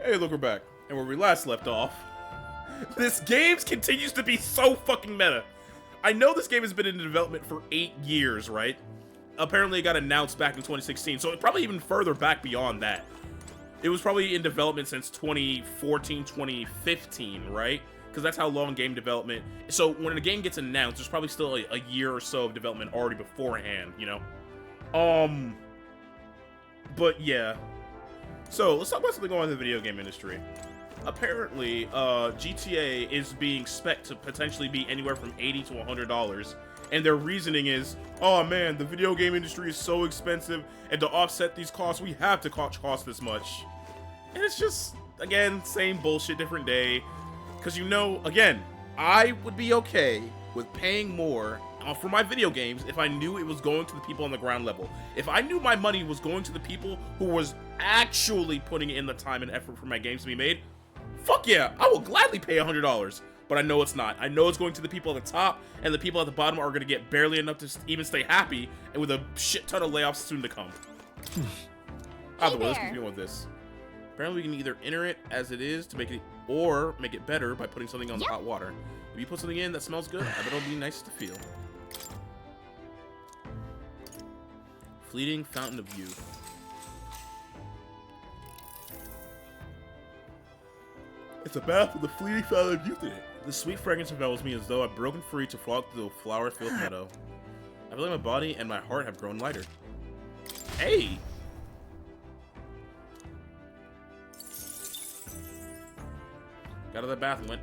Hey, look, we're back. And where we last left off, this game continues to be so fucking meta. I know this game has been in development for 8 years, right? Apparently it got announced back in 2016, so it's probably even further back beyond that. It was probably in development since 2014, 2015, right? Because that's how long game development... So when a game gets announced, there's probably still a year or so of development already beforehand, you know? But yeah. So let's talk about something going on in the video game industry. Apparently, GTA is being spec'd to potentially be anywhere from $80 to $100. And their reasoning is, oh man, the video game industry is so expensive, and to offset these costs, we have to cost this much. And it's just, again, same bullshit, different day. Because you know, again, I would be okay with paying more for my video games if I knew it was going to the people on the ground level. If I knew my money was going to the people who was actually putting in the time and effort for my games to be made, fuck yeah, I will gladly pay $100. But I know it's not. I know it's going to the people at the top, and the people at the bottom are going to get barely enough to even stay happy, and with a shit ton of layoffs soon to come. Either way, let's continue with this. Apparently we can either enter it as it is to make it, or make it better by putting something on the hot water. If you put something in that smells good, I bet it'll be nice to feel. Fleeting Fountain of Youth. It's a bath with a fleeting fountain of youth in it. The sweet fragrance envelops me as though I've broken free to flock through the flower-filled meadow. I feel like my body and my heart have grown lighter. Hey! Got out of the bath and went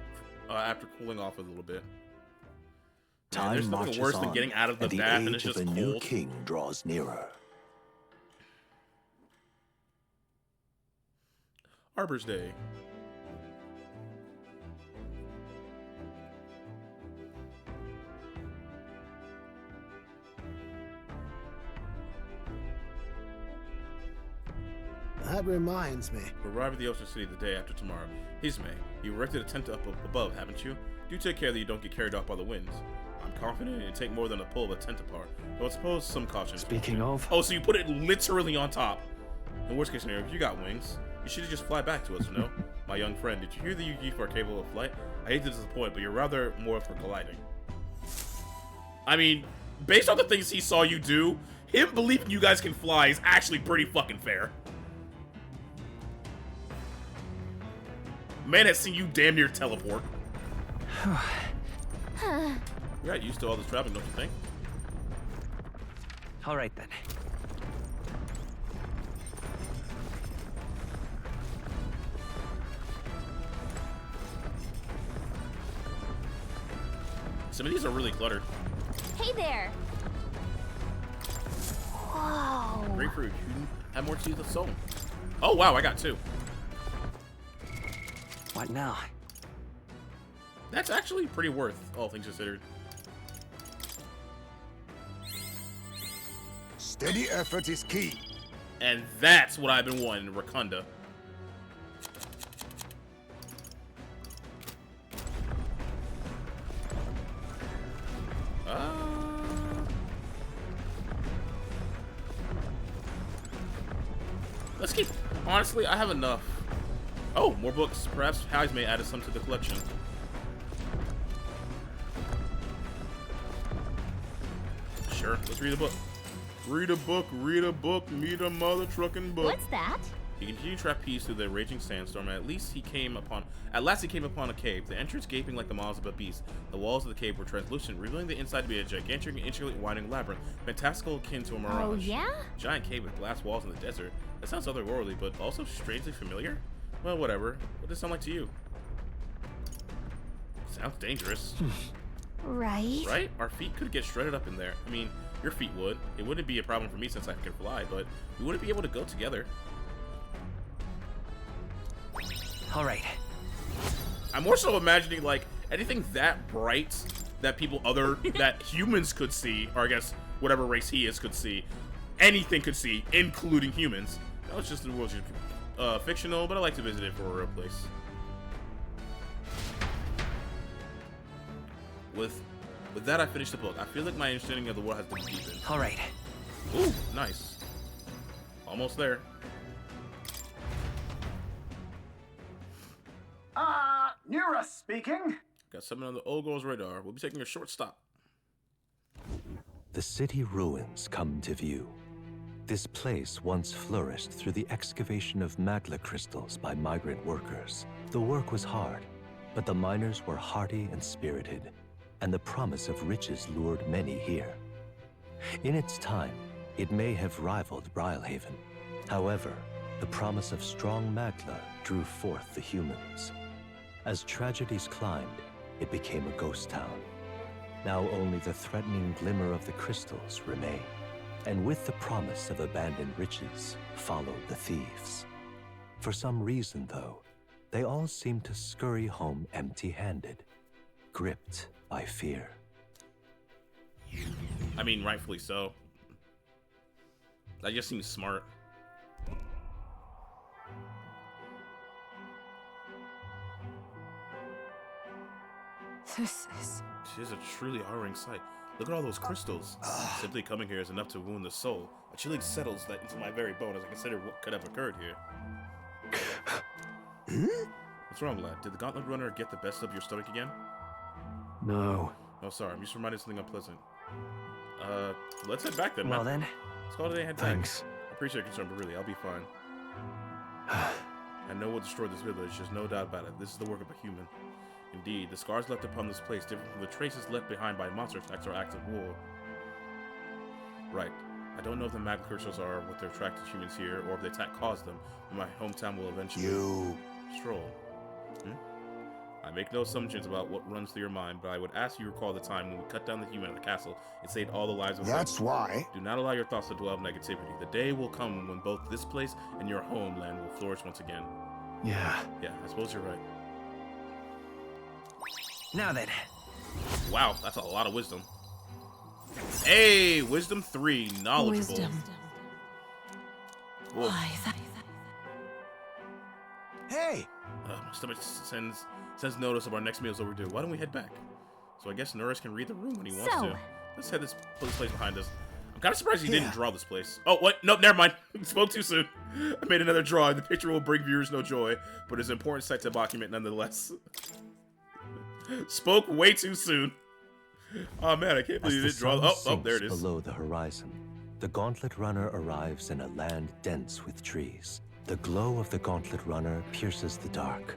after cooling off a little bit. Man, there's nothing worse than getting out of the bath and it's just cold. The new king draws nearer. Arbor's Day. That reminds me. We'll arrive at the Ocean City the day after tomorrow. Hisme, you erected a tent up above, haven't you? Do take care that you don't get carried off by the winds. I'm confident it'd take more than a pull of a tent apart, though I suppose some caution. Speaking of... Oh, so you put it literally on top. In worst case scenario, if you got wings, you should just fly back to us, you know? My young friend, did you hear that you are capable of flight? I hate to disappoint, but you're rather more for gliding. I mean, based on the things he saw you do, him believing you guys can fly is actually pretty fucking fair. Man has seen you damn near teleport. You got used to all this traveling, don't you think? All right then. Some of these are really cluttered. Hey there. Whoa. Grapefruit, you have more teeth of soul. Oh wow, I got 2. What now? That's actually pretty worth, all things considered. Steady effort is key. And that's what I've been wanting, Rakunda. Let's keep... Honestly, I have enough. Oh, more books. Perhaps Hisme may add some to the collection. Sure, let's read a book. Read a book, meet a mother trucking book. What's that? He continued to trap peace through the raging sandstorm, and at last he came upon a cave, the entrance gaping like the mouths of a beast. The walls of the cave were translucent, revealing the inside to be a gigantic and intricately winding labyrinth, fantastical akin to a mirage. Oh, yeah? Giant cave with glass walls in the desert. That sounds otherworldly, but also strangely familiar? Well, whatever. What does it sound like to you? Sounds dangerous. Right? Right? Our feet could get shredded up in there. I mean, your feet would. It wouldn't be a problem for me since I can fly, but we wouldn't be able to go together. All right. I'm more so imagining, like, anything that bright that that humans could see, or I guess whatever race he is could see, anything could see, including humans. No, it's just the world's fictional, but I like to visit it for a real place. With that, I finished the book. I feel like my understanding of the world has been deepened. All right. Ooh, nice. Almost there. Nira speaking. Got something on the old girl's radar. We'll be taking a short stop. The city ruins come to view. This place once flourished through the excavation of magma crystals by migrant workers. The work was hard, but the miners were hearty and spirited, and the promise of riches lured many here. In its time, it may have rivaled Brylehaven. However, the promise of strong magma drew forth the humans. As tragedies climbed, it became a ghost town. Now only the threatening glimmer of the crystals remain. And with the promise of abandoned riches followed the thieves. For some reason, though, they all seem to scurry home empty-handed, gripped by fear. I mean, rightfully so. That just seems smart. This is... It is a truly horrifying sight. Look at all those crystals. Simply coming here is enough to wound the soul. A chilling settles that into my very bone as I consider what could have occurred here. What's wrong, lad? Did the Gauntlet Runner get the best of your stomach again? No. Oh, sorry. I'm just reminded of something unpleasant. Let's head back then, Well man. then. Let's call it a day and head Thanks. back. I appreciate your concern, but really, I'll be fine. I know what destroyed this village. There's no doubt about it. This is the work of a human. Indeed, the scars left upon this place differ from the traces left behind by monster attacks or acts of war. Right. I don't know if the magma crystals are what they're attracted to humans here, or if the attack caused them, but my hometown will eventually... Stroll. I make no assumptions about what runs through your mind, but I would ask you to recall the time when we cut down the human at the castle and saved all the lives of That's why. Do not allow your thoughts to dwell in negativity. The day will come when both this place and your homeland will flourish once again. Yeah. Yeah, I suppose you're right. Now then. Wow, that's a lot of wisdom. Hey, wisdom 3, knowledgeable. Wisdom. Whoa. Why, Hey! My stomach sends notice of our next meal is overdue. Why don't we head back? So I guess Norris can read the room when he wants to. Let's put this place behind us. I'm kind of surprised he didn't draw this place. Oh, what? Nope, never mind. Spoke too soon. I made another drawing. The picture will bring viewers no joy, but it's an important sight to document nonetheless. Spoke way too soon. Oh man, I can't believe you didn't draw. Oh, there it is. Below the horizon, the Gauntlet Runner arrives in a land dense with trees. The glow of the Gauntlet Runner pierces the dark,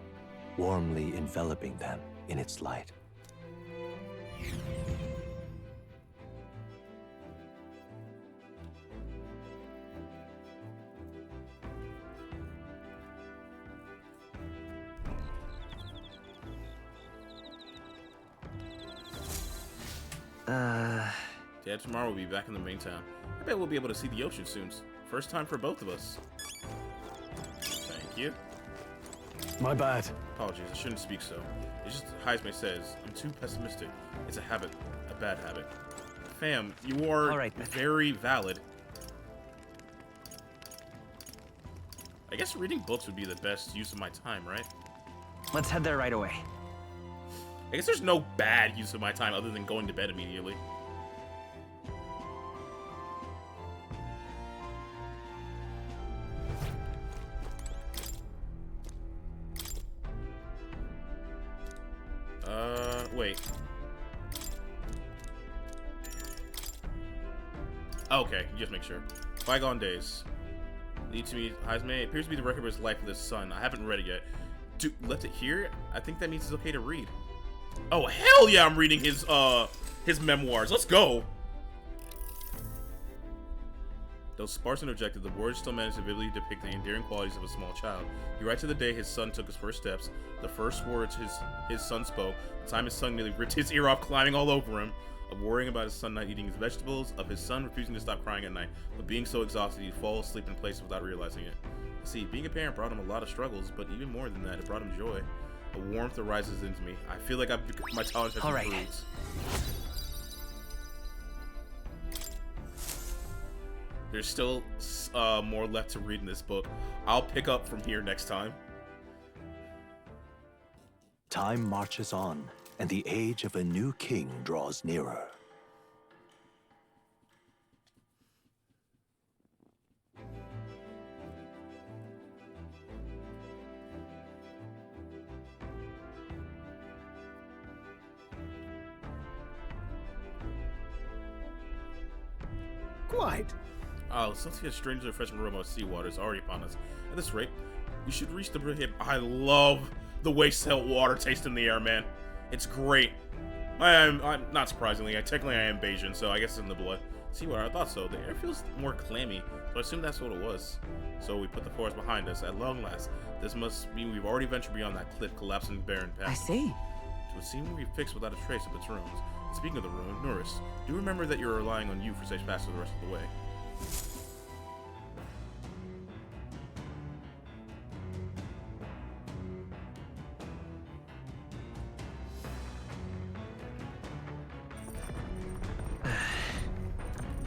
warmly enveloping them in its light. Dad, tomorrow we'll be back in the main town. I bet we'll be able to see the ocean soon. First time for both of us. Thank you. My bad. Apologies, I shouldn't speak so. It's just Heisme says, I'm too pessimistic. It's a habit. A bad habit. Fam, you are All right, very valid. I guess reading books would be the best use of my time, right? Let's head there right away. I guess there's no bad use of my time other than going to bed immediately. Wait. Okay, just make sure. Bygone days. Lead to me, Heisme. It appears to be the record of his life with his son. I haven't read it yet. Dude, left it here? I think that means it's okay to read. Oh, hell yeah, I'm reading his memoirs. Let's go. Though sparse and objective, the words still manage to vividly depict the endearing qualities of a small child. He writes of the day his son took his first steps, the first words his son spoke, the time his son nearly ripped his ear off climbing all over him, of worrying about his son not eating his vegetables, of his son refusing to stop crying at night, but being so exhausted he'd fall asleep in place without realizing it. See, being a parent brought him a lot of struggles, but even more than that, it brought him joy. A warmth arises into me. I feel like my tolerance has improved. There's still more left to read in this book. I'll pick up from here next time. Time marches on, and the age of a new king draws nearer. Quite. Oh, something a strangely refreshing aroma of seawater is already upon us. At this rate, we should reach the bridge. I love the way salt water tastes in the air, man. It's great. I'm not surprisingly, technically I am Bayesian, so I guess it's in the blood. Seawater, I thought so. The air feels more clammy, so I assume that's what it was. So we put the forest behind us at long last. This must mean we've already ventured beyond that cliff collapsing barren path. I see. It would seem we've fixed without a trace of its ruins. Speaking of the ruin, Norris, do remember that you're relying on you for safe passage the rest of the way.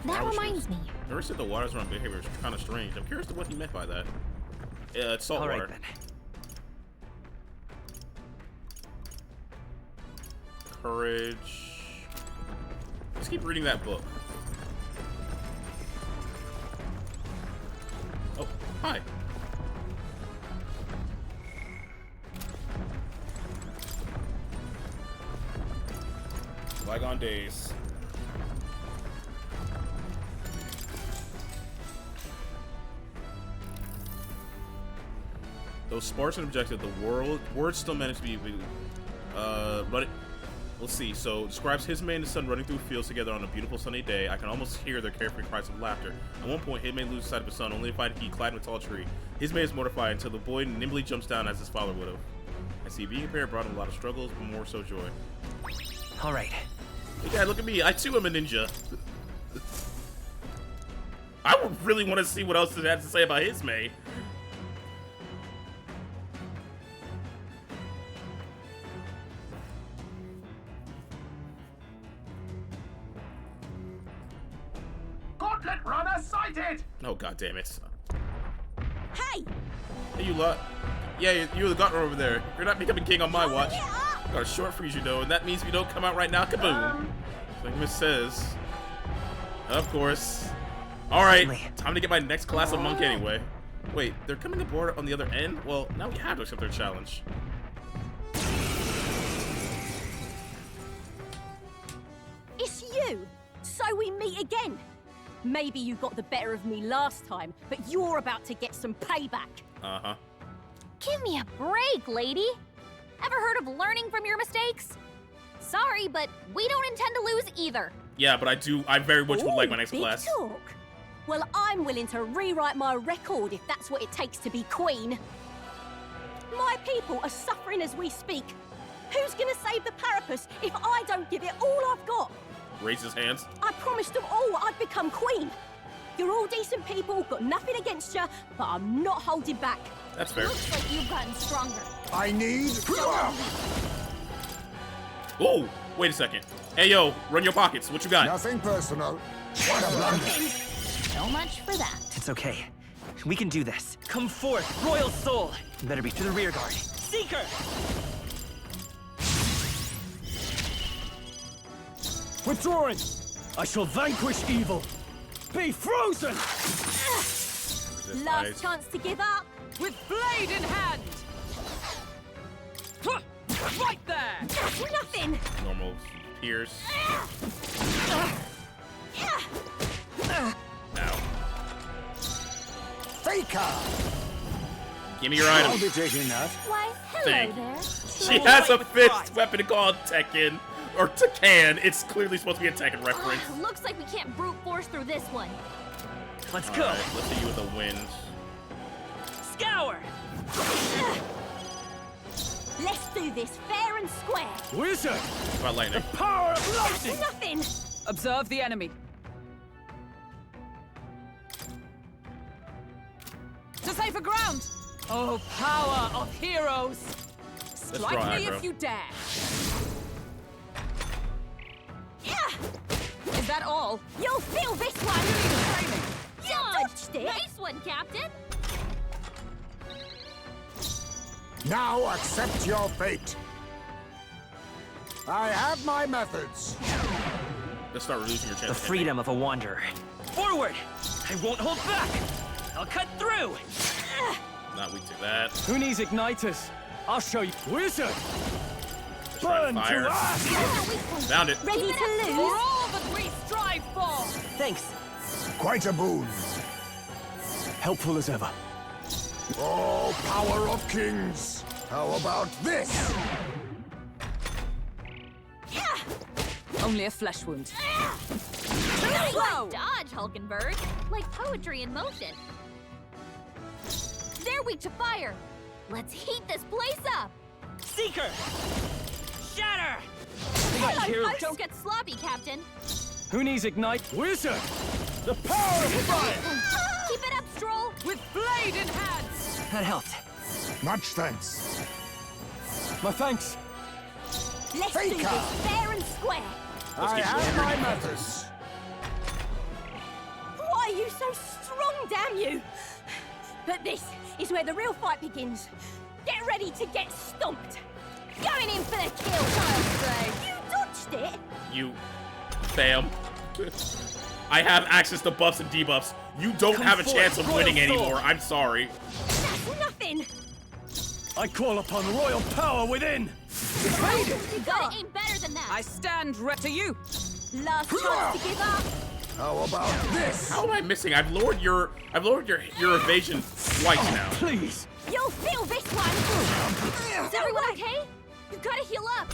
That reminds me. Norris said the waters around behavior is kind of strange. I'm curious to what he meant by that. It's salt All right, water. then. Courage. Let's keep reading that book. Oh, hi. Bygone days. Though sparse and objective, the words still manage to be running. Let's see. So describes Hizme and his son running through fields together on a beautiful sunny day. I can almost hear their carefree cries of laughter. At one point, Hizme loses sight of his son, only to find he climbed a tall tree. Hizme is mortified until the boy nimbly jumps down as his father would have. I see being a parent brought him a lot of struggles, but more so joy. All right. Hey, guy, look at me. I too am a ninja. I would really want to see what else it has to say about Hizme. Gauntlet runner sighted! Oh, god damn it. Hey! Hey, you lot. Yeah, you're the Gauntlet over there. You're not becoming king on my watch. Got a short freeze, you know, and that means if you don't come out right now, kaboom. Like Miss says. Of course. Alright, time to get my next class of monk anyway. Wait, they're coming aboard on the other end? Well, now we have to accept their challenge. It's you! So we meet again! Maybe you got the better of me last time, but you're about to get some payback. Uh-huh. Give me a break, lady. Ever heard of learning from your mistakes? Sorry, but we don't intend to lose either. Yeah, but I very much would like my Ooh, next big class. talk. Well, I'm willing to rewrite my record if that's what it takes to be queen. My people are suffering as we speak. Who's gonna save the Parapus if I don't give it all I've got? Raise his hands. I promised them all I'd become queen. You're all decent people, got nothing against you, but I'm not holding back. That's fair. Looks like you've gotten stronger. I need... Oh, wait a second. Hey, yo, run your pockets. What you got? Nothing personal. What a blunder. So much for that. It's okay. We can do this. Come forth, royal soul. You better be to the rear guard. Seeker! Withdrawing! I shall vanquish evil! Be frozen! Resist Last ice. chance to give up. With blade in hand! Huh, right there! That's nothing. Normal pierce. Ow. Faker! Give me your I'll item. be taking that. Why, hello Thank you. there. She has a fifth weapon called Tekken. Or Tekken. It's clearly supposed to be a Tekken reference. Ugh, looks like we can't brute force through this one. Let's go. Alright, let's hit you with the wind. Scour! Let's do this fair and square. Wizard! What about lightning? Power of lightning! Nothing. Observe the enemy. To safer ground! Oh, power of heroes! draw Strike me aggro. if you dare! Yeah. Is that all? You'll feel this one. Training. Dodged it. Nice one, Captain. Now accept your fate. I have my methods. Let's start reducing your chance. The of hitting. freedom of a wanderer. Forward! I won't hold back! I'll cut through! Not weak to that. Who needs igniters? I'll show you. Wizard! Just try Burn to to fire. ash! Found it. Ready to For lose? all that we strive for! Thanks. Quite a boon. Helpful as ever. Oh, power of kings! How about this? Only a flesh wound. Nice dodge, Hulkenberg. Like poetry in motion. They're weak to fire. Let's heat this place up. Seeker! Shatter! Hello, don't get sloppy, Captain. Who needs ignite? Wizard! The power of fire! Keep it up, Stroll. With blade in hand. That helped. Much thanks. My thanks. Let's do Faker. this fair and square. I have my methods. Why are you so strong, damn you? But this is where the real fight begins. Get ready to get stomped. Going in for the kill, I'll say. You dodged it. You, fam. I have access to buffs and debuffs. You don't Come have a forth, chance of Royal winning Soul. anymore. I'm sorry. That's nothing. I call upon royal power within. You gotta aim better than that. I stand ready to you. Last chance to give up. How about this? How am I missing? I've lowered your evasion twice now. Please. You'll feel this one. Is everyone okay? You gotta heal up.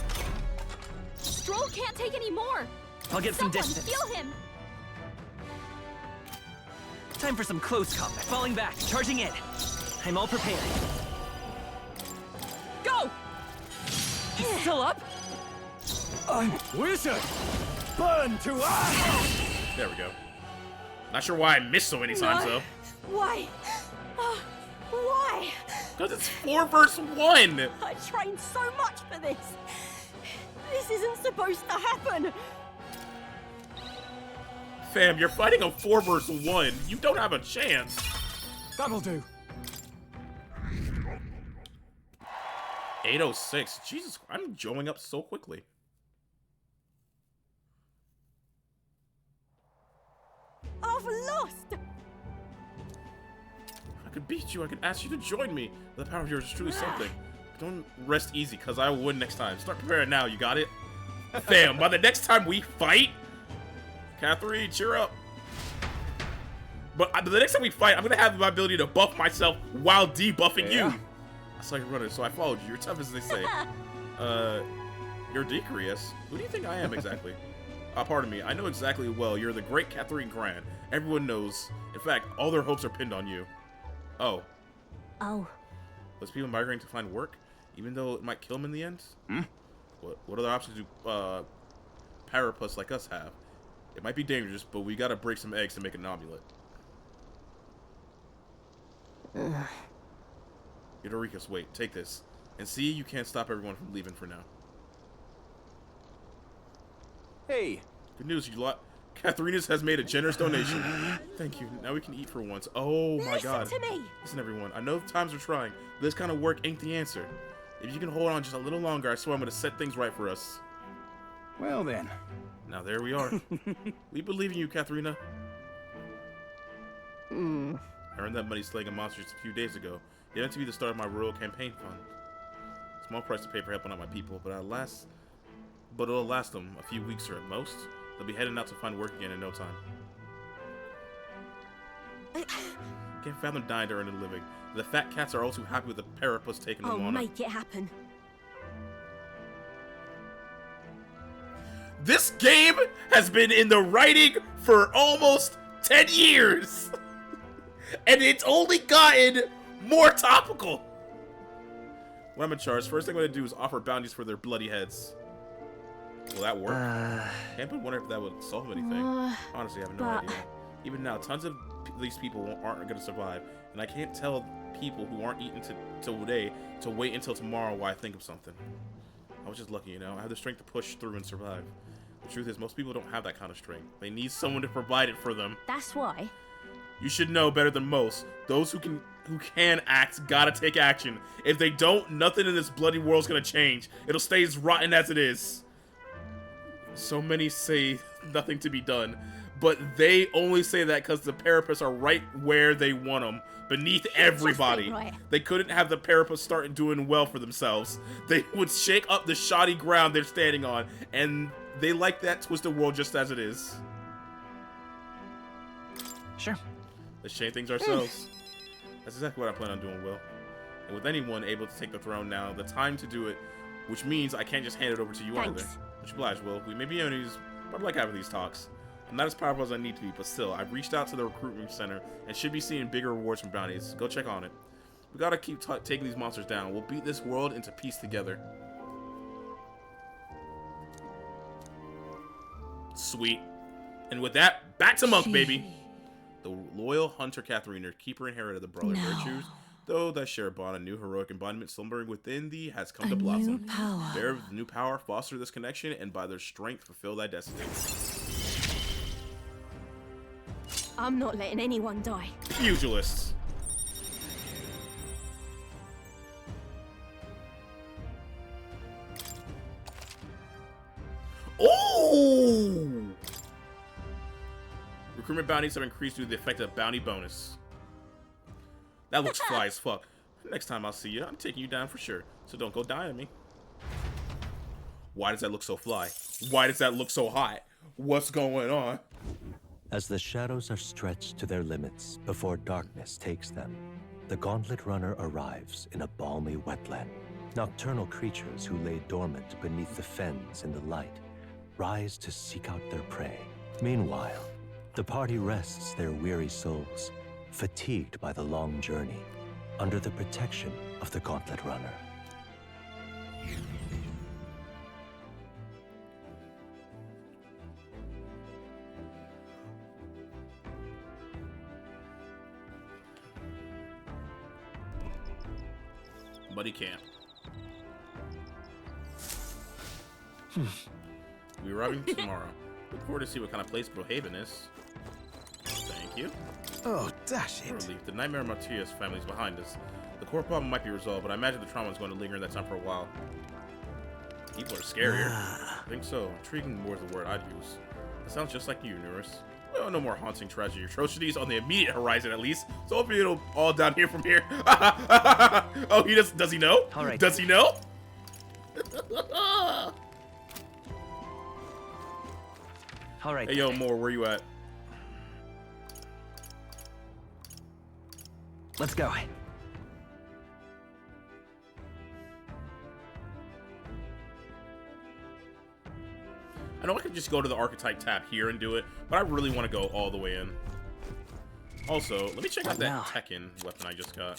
Stroll can't take any more. I'll get some Someone distance. heal him. Time for some close combat. Falling back, charging in. I'm all prepared. Go! Still up? I'm wizard. Burn to ash. There we go. Not sure why I missed so many times though. Why? Why? Because it's 4 versus 1. I trained so much for this. This isn't supposed to happen. Fam, you're fighting a 4 versus 1. You don't have a chance. That'll do. 806. Jesus, I'm joining up so quickly. I've lost. If I could beat you, I could ask you to join me. The power of yours is truly something. Don't rest easy, because I will win next time. Start preparing now, you got it? Fam, by the next time we fight, Catherine, cheer up. But the next time we fight, I'm going to have my ability to buff myself while debuffing you. I saw you running, so I followed you. You're tough as they say. You're Decreus. Who do you think I am exactly? Pardon me. I know exactly well. You're the great Catherine Grant. Everyone knows. In fact, all their hopes are pinned on you. Oh. Oh. Those people migrating to find work, even though it might kill them in the end? What other options do parapuss like us have? It might be dangerous, but we gotta break some eggs to make an omelet. Eudoricus, wait, take this. And see, you can't stop everyone from leaving for now. Hey. Good news, you lot. Catherinas has made a generous donation. Thank you. Now we can eat for once. Oh my god. Listen to me. Listen, everyone. I know times are trying, but this kind of work ain't the answer. If you can hold on just a little longer, I swear I'm gonna set things right for us. Well then. Now there we are. We believe in you, Katharina. I earned that money slaying a monster just a few days ago. It meant to be the start of my royal campaign fund. Small price to pay for helping out my people, but it'll last them a few weeks or at most. They'll be heading out to find work again in no time. Can't fathom dying to earn a living. The fat cats are all too happy with the parapuss taking I'll them on. make it happen. This game has been in the writing for almost 10 years. And it's only gotten more topical. When I'm in charge, first thing I'm going to do is offer bounties for their bloody heads. Will that work? Can't but wonder if that would solve anything. Honestly, I have no idea. Even now, tons of these people aren't going to survive. And I can't tell people who aren't eating till today to wait until tomorrow while I think of something. I was just lucky, you know. I have the strength to push through and survive. The truth is, most people don't have that kind of strength. They need someone to provide it for them. That's why. You should know better than most. Those who can act gotta take action. If they don't, nothing in this bloody world's gonna change. It'll stay as rotten as it is. So many say nothing to be done, but they only say that because the parapuss are right where they want them, beneath everybody. Right. They couldn't have the parapuss start doing well for themselves. They would shake up the shoddy ground they're standing on, and they like that twisted world just as it is. Sure. Let's change things ourselves. That's exactly what I plan on doing, Will. And with anyone able to take the throne now, the time to do it, which means I can't just hand it over to you either. Much obliged, Will. We may be enemies, but I like having these talks. I'm not as powerful as I need to be, but still, I've reached out to the recruitment center and should be seeing bigger rewards from bounties. Go check on it. We gotta keep taking these monsters down. We'll beat this world into peace together. Sweet. And with that, back to Monk, baby. The loyal hunter Katharina, keeper and inheritor of the brother virtues, though that share bond, a new heroic embodiment slumbering within thee has come to blossom. Bear new power, foster this connection, and by their strength fulfill thy destiny. I'm not letting anyone die. Pugilists. Oh! Recruitment bounties have increased due to the effect of bounty bonus. That looks fly as fuck. Next time I'll see you, I'm taking you down for sure. So don't go die on me. Why does that look so fly? Why does that look so hot? What's going on? As the shadows are stretched to their limits before darkness takes them, the Gauntlet Runner arrives in a balmy wetland. Nocturnal creatures who lay dormant beneath the fens in the light rise to seek out their prey. Meanwhile, the party rests their weary souls, fatigued by the long journey, under the protection of the Gauntlet Runner. Buddy camp. We're arriving tomorrow. Look forward to see what kind of place Brohaven is. Thank you. Oh, dash For it. relief, the nightmare Matias family is behind us. The core problem might be resolved, but I imagine the trauma is going to linger in that time for a while. People are scarier. I think so. Intriguing more is the word I'd use. It sounds just like you, Eurus. Well, no more haunting tragedy or atrocities on the immediate horizon, at least. So hopefully it'll all down here from here. Oh, he does he know? All right. Does he know? All right. Hey, yo, Moore, where you at? Let's go. I know I could just go to the Archetype tab here and do it, but I really want to go all the way in. Also, let me check out that Tekken weapon I just got.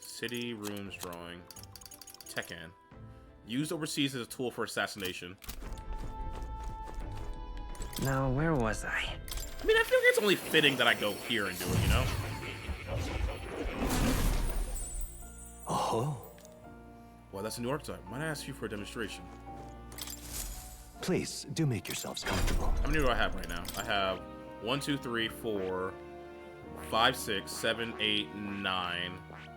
City rooms drawing. Tekken. Used overseas as a tool for assassination. Now, where was I? I mean, I feel like it's only fitting that I go here and do it, you know? Oh. Well, that's a new archetype. Might I ask you for a demonstration? Please, do make yourselves comfortable. How many do I have right now? I have 1, 2, 3, 4, 5, 6, 7, 8, 9,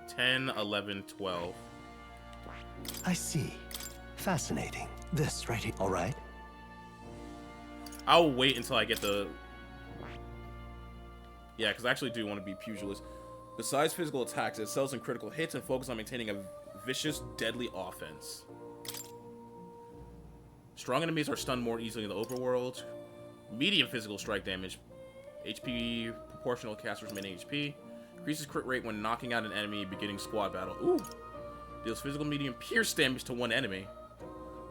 10, 11, 12. I see. Fascinating. This right here. All right. I'll wait until I get the... Yeah, because I actually do want to be pugilist. Besides physical attacks, it excels in critical hits and focuses on maintaining a vicious, deadly offense. Strong enemies are stunned more easily in the open world. Medium physical strike damage. HP proportional to caster's main HP. Increases crit rate when knocking out an enemy beginning squad battle. Ooh. Deals physical medium pierce damage to one enemy.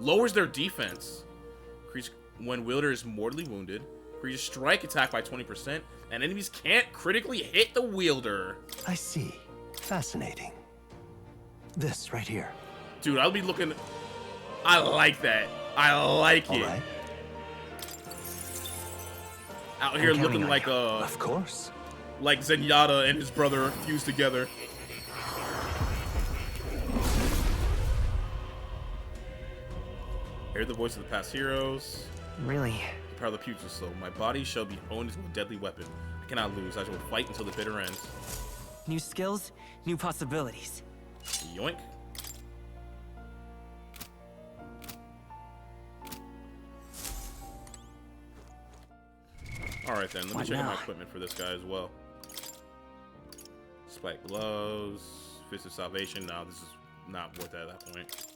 Lowers their defense. Increase when wielder is mortally wounded. Increases strike attack by 20%. And enemies can't critically hit the wielder. I see. Fascinating. This right here. Dude, I'll be looking... I like that. I like it. All right. Out here looking like Of course. like Zenyatta and his brother fused together. Hear the voice of the past heroes. Really? The power of the pugilist soul. My body shall be honed into a deadly weapon. I cannot lose. I shall fight until the bitter ends. New skills, new possibilities. Yoink. Alright then, let me check out my equipment for this guy as well. Spike gloves, Fist of Salvation. No, this is not worth it at that point.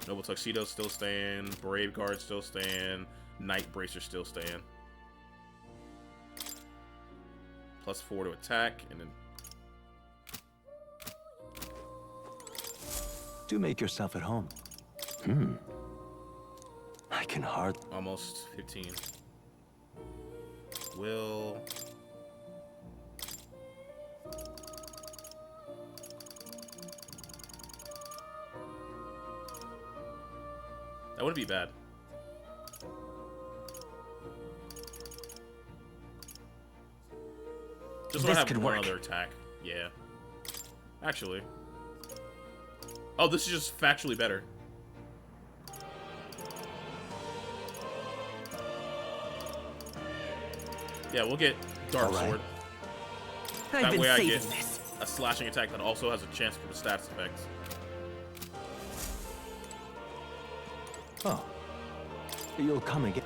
Noble Tuxedo still staying, Brave Guard still staying, Night Bracer still staying. +4 to attack, and then... Do make yourself at home. I can hardly... Almost 15. Will... That wouldn't be bad. Just want to have one other attack. Yeah. Actually. Oh, this is just factually better. Yeah, we'll get Dark Sword. That way I get a slashing attack that also has a chance for the stats effects. Oh. You'll come again.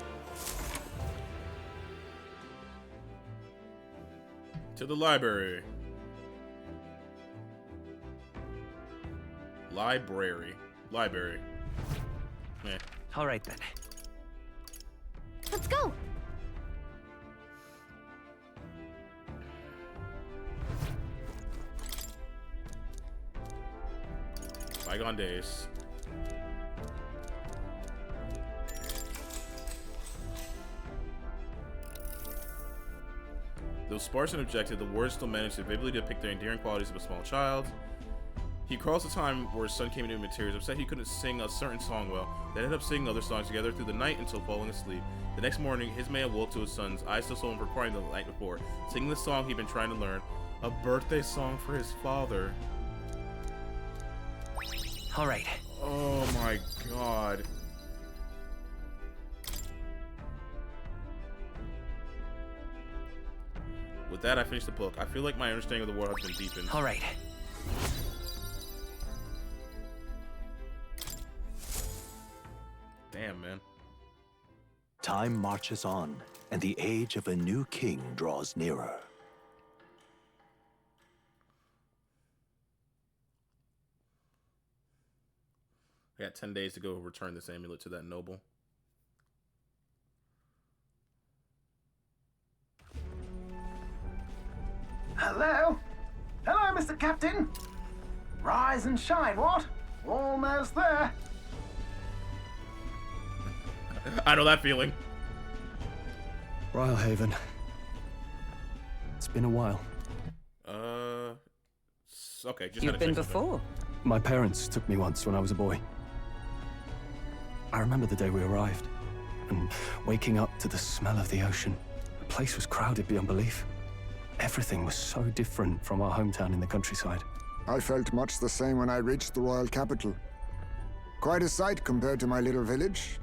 To the library. Library. Yeah. All right then. Let's go. Bygone days. Though sparse and objective, the words still manage to vividly depict the endearing qualities of a small child. He recalls the time where his son came into him in tears, upset he couldn't sing a certain song well. They ended up singing other songs together through the night until falling asleep. The next morning, his man awoke to his son's eyes still swollen for crying the night before, singing the song he'd been trying to learn, a birthday song for his father. All right. Oh my god. With that, I finished the book. I feel like my understanding of the world has been deepened. All right. Damn, man. Time marches on, and the age of a new king draws nearer. I got 10 days to go return this amulet to that noble. Hello? Hello, Mr. Captain. Rise and shine, what? Almost there. I know that feeling. Rylehaven. It's been a while. Okay, just You've been before. My parents took me once when I was a boy. I remember the day we arrived, and waking up to the smell of the ocean. The place was crowded beyond belief. Everything was so different from our hometown in the countryside. I felt much the same when I reached the royal capital. Quite a sight compared to my little village,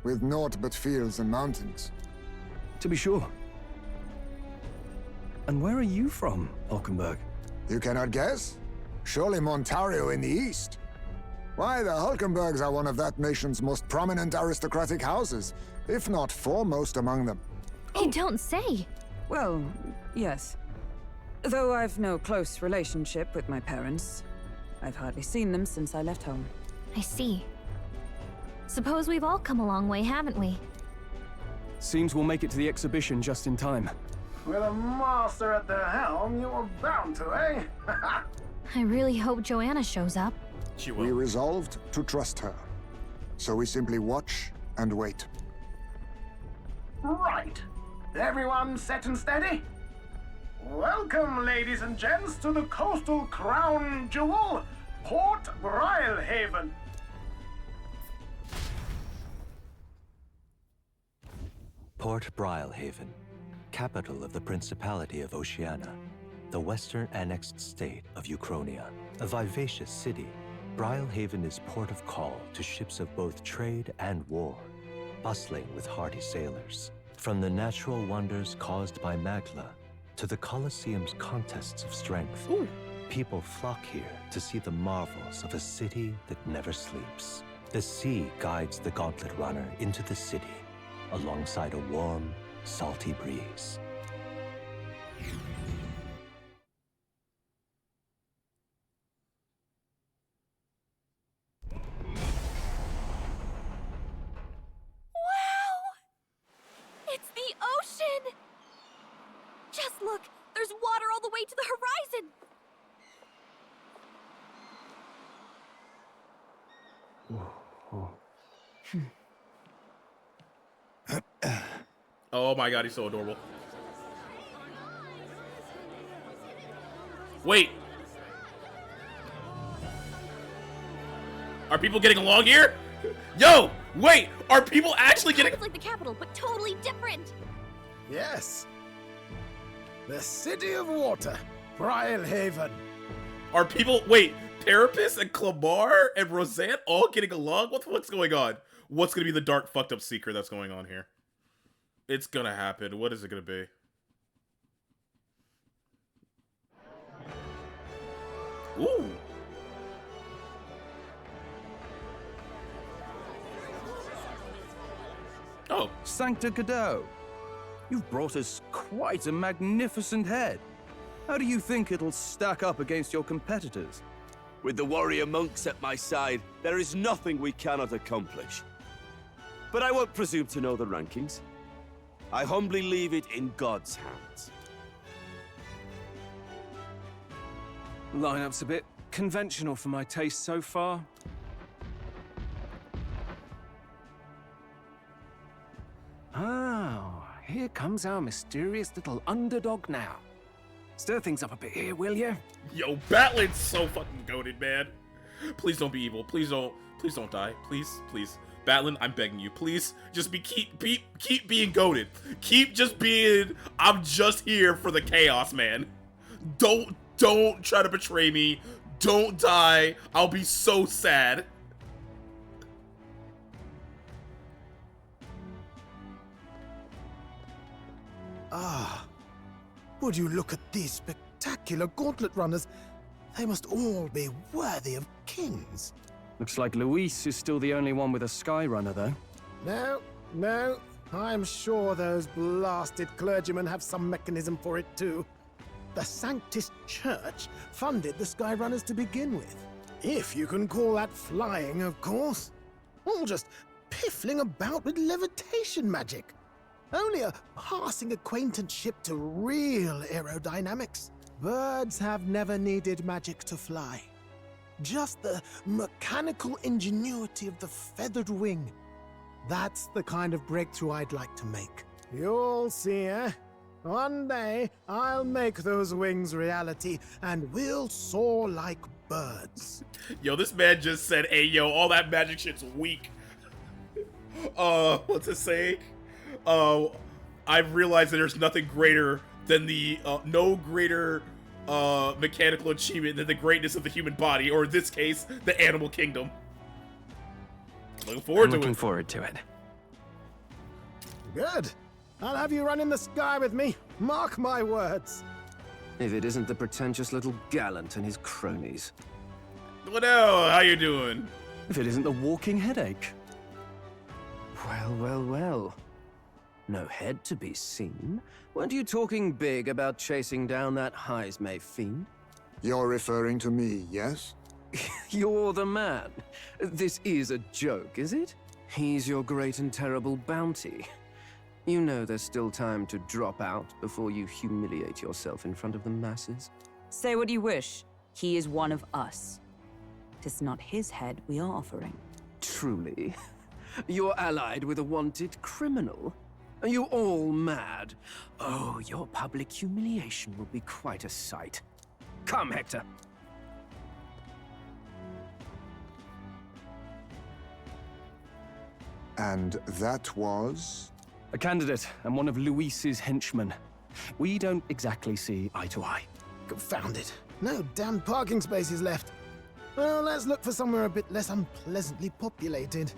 with naught but fields and mountains. To be sure. And where are you from, Hulkenberg? You cannot guess? Surely Montario in the east. Why, the Hulkenbergs are one of that nation's most prominent aristocratic houses, if not foremost among them. You don't say. Well, yes. Though I've no close relationship with my parents. I've hardly seen them since I left home. I see. Suppose we've all come a long way, haven't we? Seems we'll make it to the exhibition just in time. With a master at the helm, you were bound to, eh? I really hope Joanna shows up. She We will. resolved to trust her. So we simply watch and wait. Right. Everyone set and steady? Welcome, ladies and gents, to the coastal crown jewel, Port Rylehaven. Port Rylehaven, capital of the Principality of Oceania, the western annexed state of Uchronia. A vivacious city, Rylehaven is port of call to ships of both trade and war, bustling with hardy sailors. From the natural wonders caused by Magla to the Colosseum's contests of strength, people flock here to see the marvels of a city that never sleeps. The sea guides the gauntlet runner into the city, alongside a warm, salty breeze. way to the horizon! Oh my god, he's so adorable. Wait. Are people getting along here? Yo, wait, are people actually getting... It's like the capital, but totally different! Yes. The City of Water, Brylehaven. Are people... Wait, Carapace and Clamar and Roseanne all getting along? What's going on? What's gonna be the dark, fucked up secret that's going on here? It's gonna happen. What is it gonna be? Ooh. Oh. Sancta Cadeau. You've brought us quite a magnificent head. How do you think it'll stack up against your competitors? With the warrior monks at my side, there is nothing we cannot accomplish. But I won't presume to know the rankings. I humbly leave it in God's hands. Lineup's a bit conventional for my taste so far. Oh, here comes our mysterious little underdog now. Stir things up a bit here, will you? Yo, Batlin's so fucking goated, man. Please don't be evil. Please don't die. Please. Batlin, I'm begging you. Please, just keep being goated. Keep just being, I'm just here for the chaos, man. Don't try to betray me. Don't die. I'll be so sad. Ah, would you look at these spectacular gauntlet runners? They must all be worthy of kings. Looks like Luis is still the only one with a sky runner, though. No. I'm sure those blasted clergymen have some mechanism for it, too. The Sanctus Church funded the Skyrunners to begin with. If you can call that flying, of course. All just piffling about with levitation magic. Only a passing acquaintanceship to real aerodynamics. Birds have never needed magic to fly. Just the mechanical ingenuity of the feathered wing. That's the kind of breakthrough I'd like to make. You'll see, eh? One day, I'll make those wings reality, and we'll soar like birds. Yo, this man just said, hey, yo, all that magic shit's weak. What's it saying? I've realized that there's nothing greater than the, no greater, mechanical achievement than the greatness of the human body, or in this case, the animal kingdom. Looking forward to it. Good. I'll have you run in the sky with me. Mark my words. If it isn't the pretentious little gallant and his cronies. Liddell, how you doing? If it isn't the walking headache. Well. No head to be seen. Weren't you talking big about chasing down that Heismay fiend? You're referring to me, yes? You're the man. This is a joke, is it? He's your great and terrible bounty. You know there's still time to drop out before you humiliate yourself in front of the masses. Say what you wish. He is one of us. 'Tis not his head we are offering. Truly? You're allied with a wanted criminal? Are you all mad? Oh, your public humiliation will be quite a sight. Come, Hector. And that was? A candidate and one of Luis's henchmen. We don't exactly see eye to eye. Confound it. No damn parking spaces left. Well, let's look for somewhere a bit less unpleasantly populated.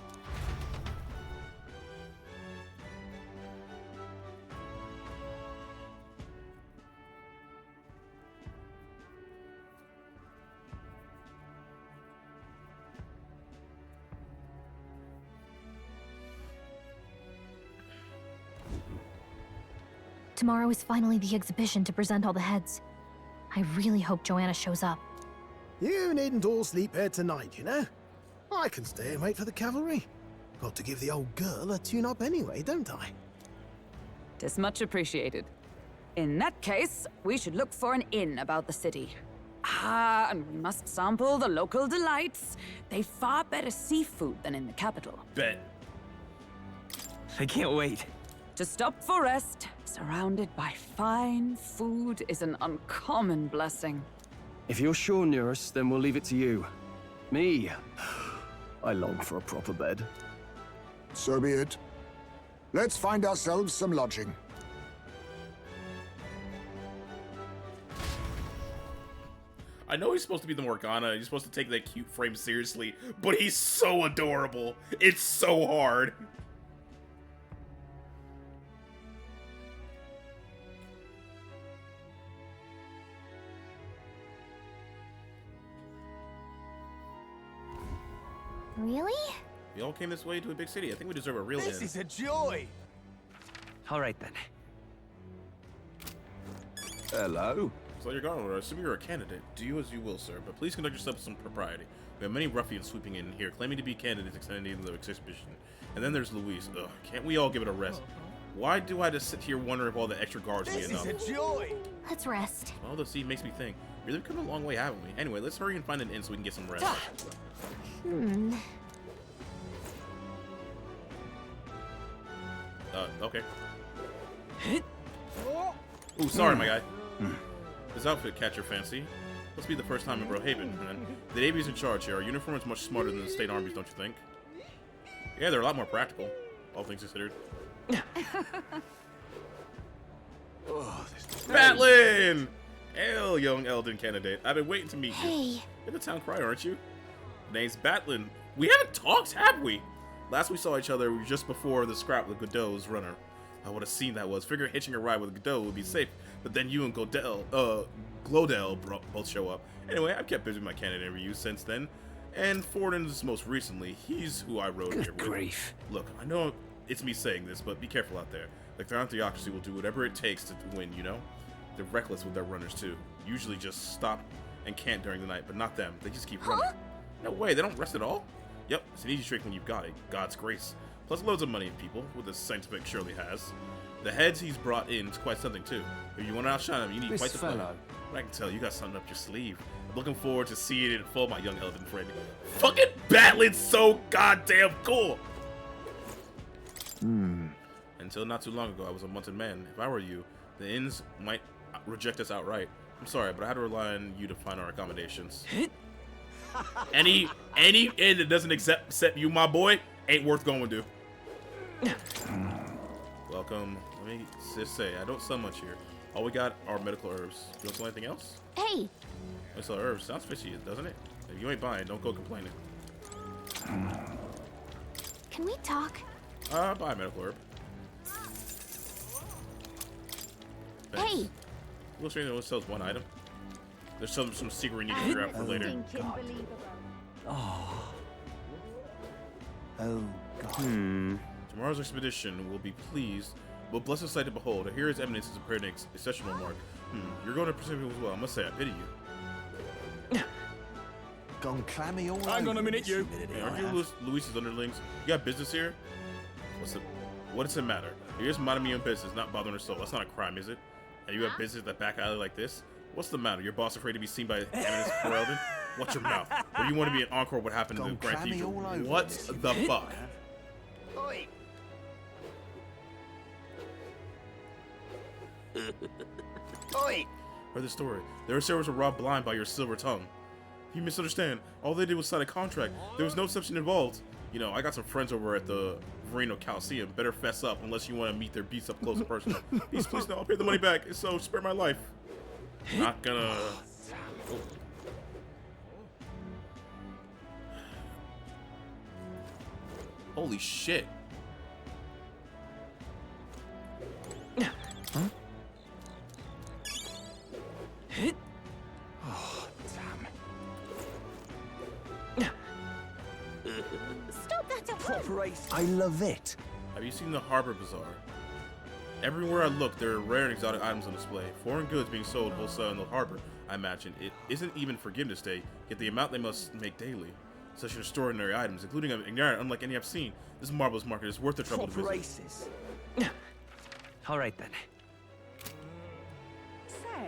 Tomorrow is finally the exhibition to present all the heads. I really hope Joanna shows up. You needn't all sleep here tonight, you know? I can stay and wait for the cavalry. Got to give the old girl a tune-up anyway, don't I? 'Tis much appreciated. In that case, we should look for an inn about the city. Ah, and we must sample the local delights. They've far better seafood than in the capital. Bet. I can't wait. To stop for rest, surrounded by fine food, is an uncommon blessing. If you're sure, Nurse, then we'll leave it to you. Me, I long for a proper bed. So be it. Let's find ourselves some lodging. I know he's supposed to be the Morgana, he's supposed to take that cute frame seriously, but he's so adorable. It's so hard. Really? We all came this way to a big city. I think we deserve a real inn. This is a joy! All right, then. Hello. So you're gone. I assume you're a candidate. Do you as you will, sir. But please conduct yourself with some propriety. We have many ruffians sweeping in here, claiming to be candidates extending the exhibition. And then there's Luis. Ugh, can't we all give it a rest? Why do I just sit here wondering if all the extra guards will be enough? This is a joy! Let's rest. Well, the sea makes me think. We've come a long way, haven't we? Anyway, let's hurry and find an inn so we can get some rest. Okay. Ooh, sorry, my guy. This outfit catch your fancy? Must be the first time in Brohaven, man. The Navy's in charge here. Our uniform is much smarter than the state armies, don't you think? Yeah, they're a lot more practical, all things considered. Batlin! Hail, young Elden candidate. I've been waiting to meet you. You're the town crier, aren't you? Name's Batlin. We haven't talked, have we? Last we saw each other was just before the scrap with Godot's runner. What a scene that was. Figure hitching a ride with Godot would be safe, but then you and Glodell both show up. Anyway, I've kept busy with my candidate interviews since then, and Forden's most recently. He's who I rode here with. Grief. Look, I know it's me saying this, but be careful out there. The Crown Theocracy will do whatever it takes to win, you know? They're reckless with their runners, too. Usually just stop and camp during the night, but not them. They just keep running. No way, they don't rest at all? Yep, it's an easy trick when you've got it. God's grace. Plus loads of money and people, with the scientific surely has. The heads he's brought in is quite something, too. If you want to outshine him, you need quite the fellow. But I can tell you got something up your sleeve. I'm looking forward to seeing it in full, my young Elden friend. Fucking Batlin's so goddamn cool! Until not too long ago, I was a mounted man. If I were you, the inns might reject us outright. I'm sorry, but I had to rely on you to find our accommodations. Any inn that doesn't accept you, my boy, ain't worth going to. Welcome. Let me just say, I don't sell much here. All we got are medical herbs. You don't sell anything else? Hey! I sell herbs. Sounds fishy, doesn't it? If you ain't buying, don't go complaining. Can we talk? Buy a medical herb. Thanks. Hey! Little strange only sells one item. There's some secret we need to figure out for later. Tomorrow's expedition will be pleased. We'll bless the sight to behold. Here is evidence is prepared an exceptional mark. You're going to Pacific as well. I must say, I pity you. Gone clammy all Hang on a minute, you. Hey, aren't you Luis's underlings? You got business here? What does it matter? You're just minding your own business, not bothering her soul. That's not a crime, is it? And you have business at that back alley like this? What's the matter? Your boss afraid to be seen by eminence for Elden? Watch your mouth. Or you want to be an encore what happened to the Grand Cathedral? What the fuck? Oi. Oi! Heard the story. Their servers were robbed blind by your silver tongue. You misunderstand. All they did was sign a contract. There was no exception involved. You know, I got some friends over at the Verino Coliseum. Better fess up unless you want to meet their beasts up close and personal. Please, no, I'll pay the money back. So, spare my life. Not gonna... Oh. Holy shit. Huh? Oh, damn. Stop that! Proper ace. I love it. Have you seen the Harbor Bazaar? Everywhere I look, there are rare and exotic items on display. Foreign goods being sold wholesale in the harbor, I imagine. It isn't even for Gimda Day, yet the amount they must make daily. Such extraordinary items, including an ignorant unlike any I've seen. This marvelous market is worth the trouble to visit. All right, then.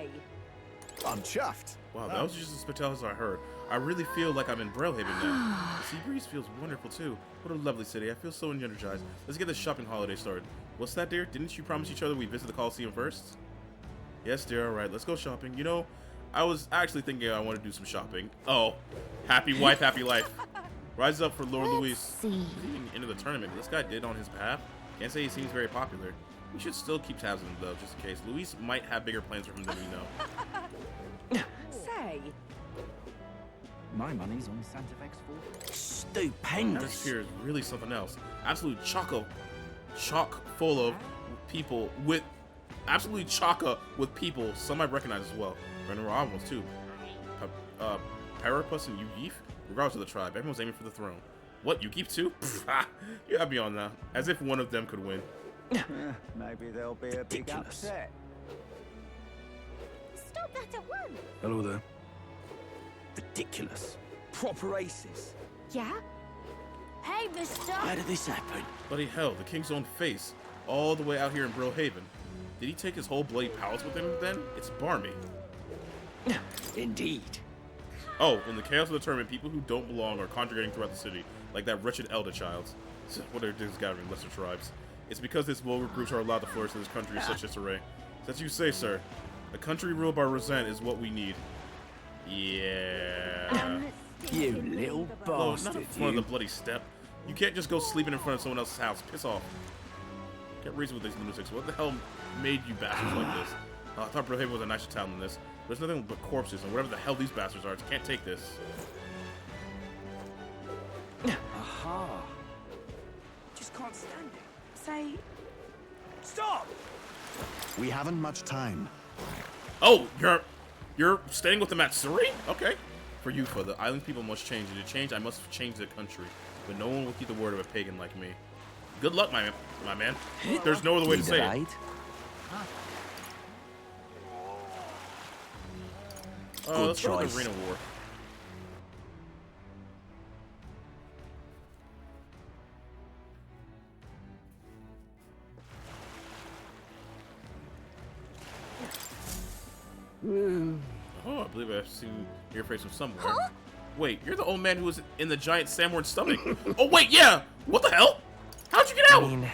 say? I'm chuffed. Wow, that was just as spectacular as I heard. I really feel like I'm in Brailhaven now. The sea breeze feels wonderful too. What a lovely city. I feel so energized. Let's get this shopping holiday started. What's that, dear? Didn't you promise each other we'd visit the Coliseum first? Yes, dear. All right, let's go shopping. You know, I was actually thinking I want to do some shopping. Oh, happy wife, happy life. Rise up for Lord Luis. He's even into the tournament. This guy did on his behalf. Can't say he seems very popular. We should still keep tabs on him though, just in case. Luis might have bigger plans for him than we know. Say. My money's on Santa Fe's fort. Stupendous. This here is really something else. Absolute chock full of people with absolutely chock with people. Some I recognize as well. Running around ones too. Parapus and Yugif, regardless of the tribe, everyone's aiming for the throne. What, Yugif too? You got me on that. As if one of them could win. Maybe there'll be a big upset. Stop that at once. Hello there. Ridiculous. Proper aces. Yeah? Hey, mister. How did this happen? Bloody hell, the king's own face. All the way out here in Brailhaven. Did he take his whole bloody palace with him then? It's barmy. Indeed. Oh, in the chaos of the tournament, people who don't belong are congregating throughout the city, like that wretched elder child. So what are these gathering lesser tribes? It's because these vulgar groups are allowed to flourish in this country in such disarray. As you say, sir, a country ruled by resent is what we need. Yeah. You little bastard. Not in front of the bloody step. You can't just go sleeping in front of someone else's house. Piss off. Can't reason with these lunatics. What the hell made you bastards like this? I thought Brailhaven was a nicer town than this. There's nothing but corpses and whatever the hell these bastards are. I can't take this. Aha. Just can't stand it. Say... Stop! We haven't much time. Oh, you're staying with the Matsuri? Okay. For you, for the island people must change, and to change, I must change the country. But no one will keep the word of a pagan like me. Good luck, my man. There's no other way to say it. Let's go to the Arena War. Oh, I believe I've seen your face from somewhere. Huh? Wait, you're the old man who was in the giant Samward's stomach. Oh wait, yeah! What the hell? How'd you get out? I mean,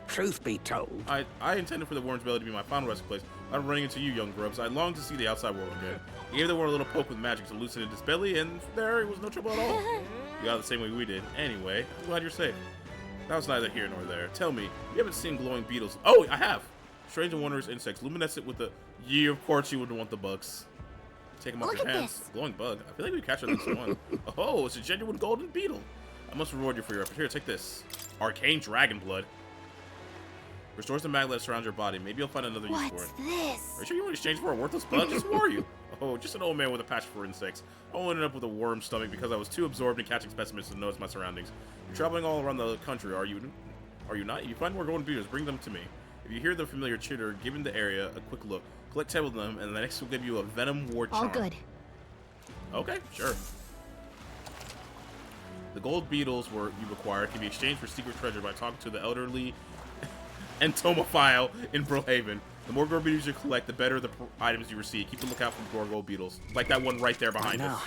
truth be told, I intended for the Worm's Belly to be my final resting place. I'm running into you, young grubs. I long to see the outside world again. He gave the world a little poke with magic to loosen his belly, and there it was no trouble at all. You got it the same way we did. Anyway, I'm glad you're safe. That was neither here nor there. Tell me, you haven't seen glowing beetles? Oh, I have. Strange and wondrous insects, luminescent with the... Yeah, of course you would want the bugs. Take them off your hands. This. Glowing bug. I feel like we captured this one. Oh, it's a genuine golden beetle. I must reward you for your effort. Here, take this. Arcane dragon blood. Restores the magnet that surrounds your body. Maybe you'll find another use for it. What's this? Are you sure you want to exchange for a worthless bug? Just who are you? Oh, just an old man with a passion for insects. I ended up with a worm stomach because I was too absorbed in catching specimens to notice my surroundings. You're traveling all around the country, are you? Are you not? If you find more golden beetles, bring them to me. If you hear the familiar chitter, give the area a quick look. Collect 10 of them, and the next will give you a venom ward charm. All good. Okay, sure. The gold beetles you acquired can be exchanged for secret treasure by talking to the elderly entomophile in Brailhaven. The more gold beetles you collect, the better the items you receive. Keep a lookout for more gold beetles, like that one right there behind us.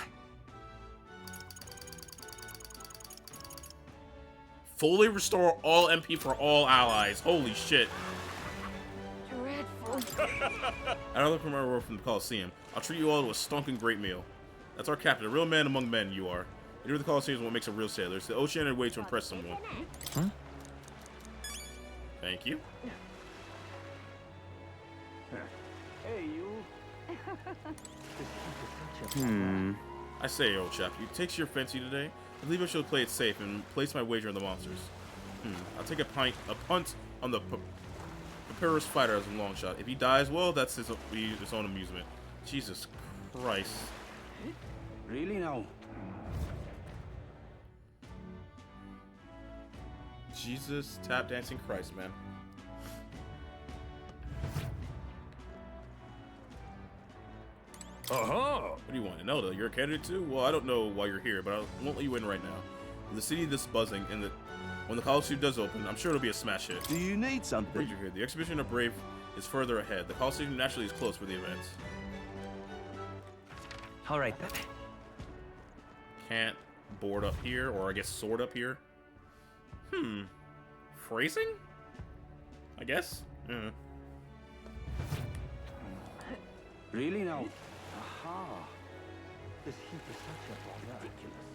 Fully restore all MP for all allies. Holy shit. Dreadful. I don't look from our world from the Coliseum. I'll treat you all to a stonking great meal. That's our captain, a real man among men you are. Entering the Coliseum is what makes a real sailor. It's the oceanic way to impress someone. Huh? Thank you. Hey, you. I say, old chap, you takes your fancy today? I believe I should play it safe and place my wager on the monsters. I'll take a punt on the Papyrus fighter as a long shot. If he dies, well, that's his own amusement. Jesus Christ. Really now? Jesus tap dancing Christ, man. What do you want? Imelda, you're a candidate too? Well, I don't know why you're here, but I won't let you in right now. With the city this buzzing, and when the Coliseum does open, I'm sure it'll be a smash hit. Do you need something? Here. The exhibition of Brave is further ahead. The Coliseum naturally is closed for the events. All right then. Can't board up here, or I guess sword up here. Phrasing? I guess? Yeah. Really now? Aha. This heat is such a bother. Ridiculous.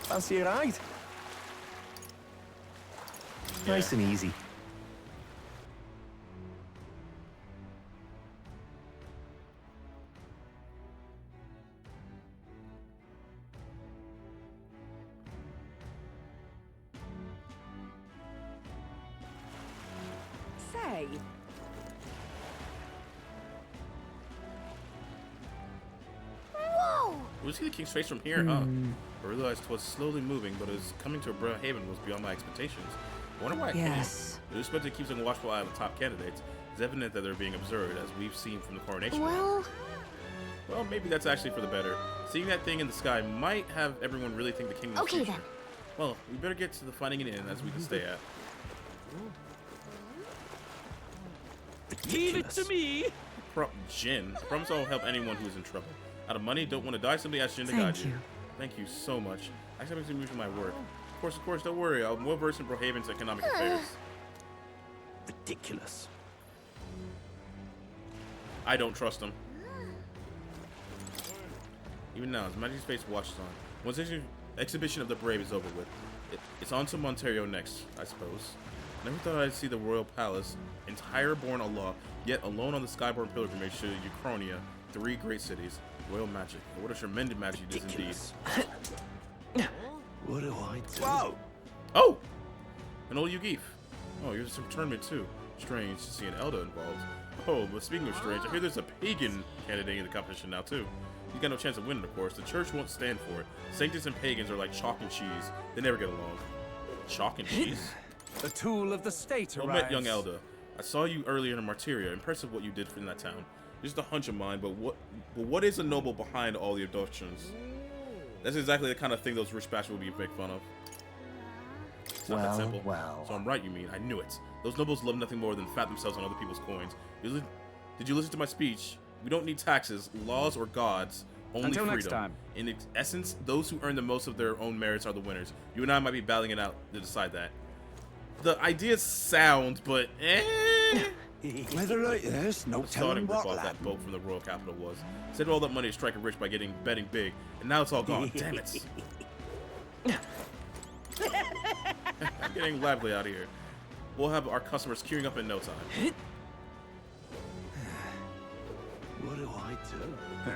Fancy a ride? Nice and easy. Say, Whoa! We see the king's face from here, huh? I realized it was slowly moving, but its coming to Haven was beyond my expectations. I wonder why it yes. came. The expected keeps on watchful eye of the top candidates. It's evident that they're being observed, as we've seen from the coronation. Well, Maybe that's actually for the better. Seeing that thing in the sky might have everyone really think the kingdom is okay future. then. Well, we better get to the finding it in as we can stay at. Leave it to me! Jin. Promise I'll help anyone who's in trouble. Out of money, don't want to die, simply ask Jin to guide you. Thank you so much. I expect to move for my work. Of course, don't worry. I'm well versed in Brohaven's economic affairs. Ridiculous. I don't trust him. Even now, as Majesty's face watches on. Once the exhibition of the brave is over with, it's on to Ontario next, I suppose. Never thought I'd see the royal palace, entire born Allah, yet alone on the skyborn pilgrimage to Uchronia, 3 great cities. Royal magic. What a tremendous magic it is indeed. What do I do? Whoa! Oh! An old Yugif. Oh, you're some tournament too. Strange to see an Elder involved. Oh, but speaking of strange, I hear there's a pagan candidate in the competition now too. He's got no chance of winning, of course. The church won't stand for it. Sanctus and pagans are like chalk and cheese. They never get along. Chalk and cheese? The tool of the state Well met, young Elder. I saw you earlier in Martyria. Impressive what you did in that town. Just a hunch of mine, but what is a noble behind all the abductions? That's exactly the kind of thing those rich bastards will be make fun of. It's not that simple. So I'm right, you mean. I knew it. Those nobles love nothing more than fat themselves on other people's coins. Did you listen to my speech? We don't need taxes, laws, or gods. Only Until freedom. next time. In essence, those who earn the most of their own merits are the winners. You and I might be battling it out to decide that. The ideas sound, but Weather like this, no telling what that boat from the royal capital was. Said all that money to strike it rich by betting big, and now it's all gone. Damn it! I'm getting lively out here. We'll have our customers queuing up in no time. What do I do?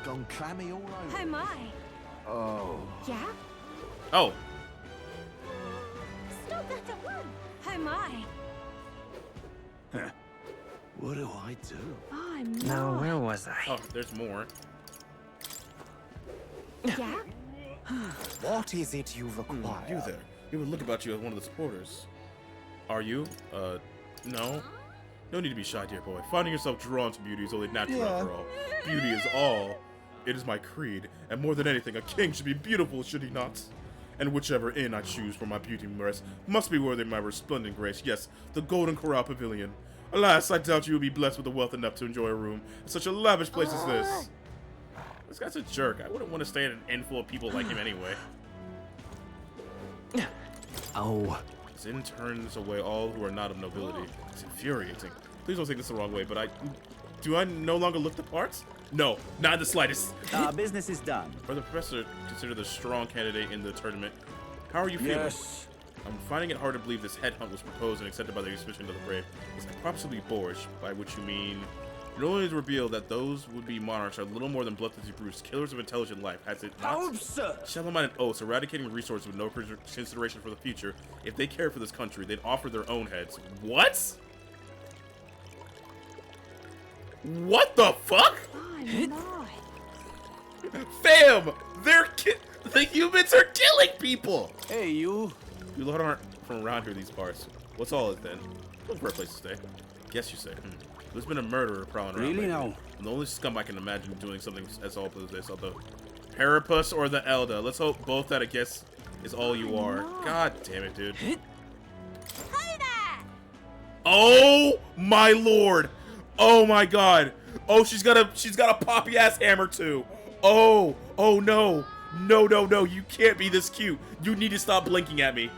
Gone clammy all over. Oh my. Oh. Yeah? Oh. Stop that at once. Oh my. What do I do? I'm Now, where was I? Oh, there's more. Yeah? What is it you've acquired? You there. We would look about you as one of the supporters. Are you? No? No need to be shy, dear boy. Finding yourself drawn to beauty is only natural after all. Beauty is all. It is my creed, and more than anything, a king should be beautiful, should he not? And whichever inn I choose for my beauty rest must be worthy of my resplendent grace. Yes, the Golden Corral Pavilion. Alas, I doubt you will be blessed with the wealth enough to enjoy a room in such a lavish place as this. This guy's a jerk. I wouldn't want to stay in an inn full of people like him anyway. Oh. Zin turns away all who are not of nobility. It's infuriating. Please don't take this the wrong way, but do I no longer look the parts? No, not in the slightest. Our business is done. For the professor considered the strong candidate in the tournament, how are you feeling? Yes. I'm finding it hard to believe this headhunt was proposed and accepted by the expedition of the brave. It's possibly boorish, by which you mean it only is revealed that those would-be monarchs are little more than bloodthirsty brutes, killers of intelligent life. Has it not? How absurd! Shallow-minded oaths, eradicating resources with no consideration for the future. If they cared for this country, they'd offer their own heads. What? What the fuck? Fam! The humans are killing people! Hey, you. You lot aren't from around here, these parts. What's all this then? Looking for a place to stay. Guess you say. There's been a murderer prowling around. Really now? And the only scum I can imagine doing something as awful as this, although Parapus or the Elder. Let's hope both that I guess is all you are. God damn it, dude. Hey there! Oh my lord! Oh my god. Oh, she's got a poppy ass hammer too. Oh no. No, you can't be this cute. You need to stop blinking at me.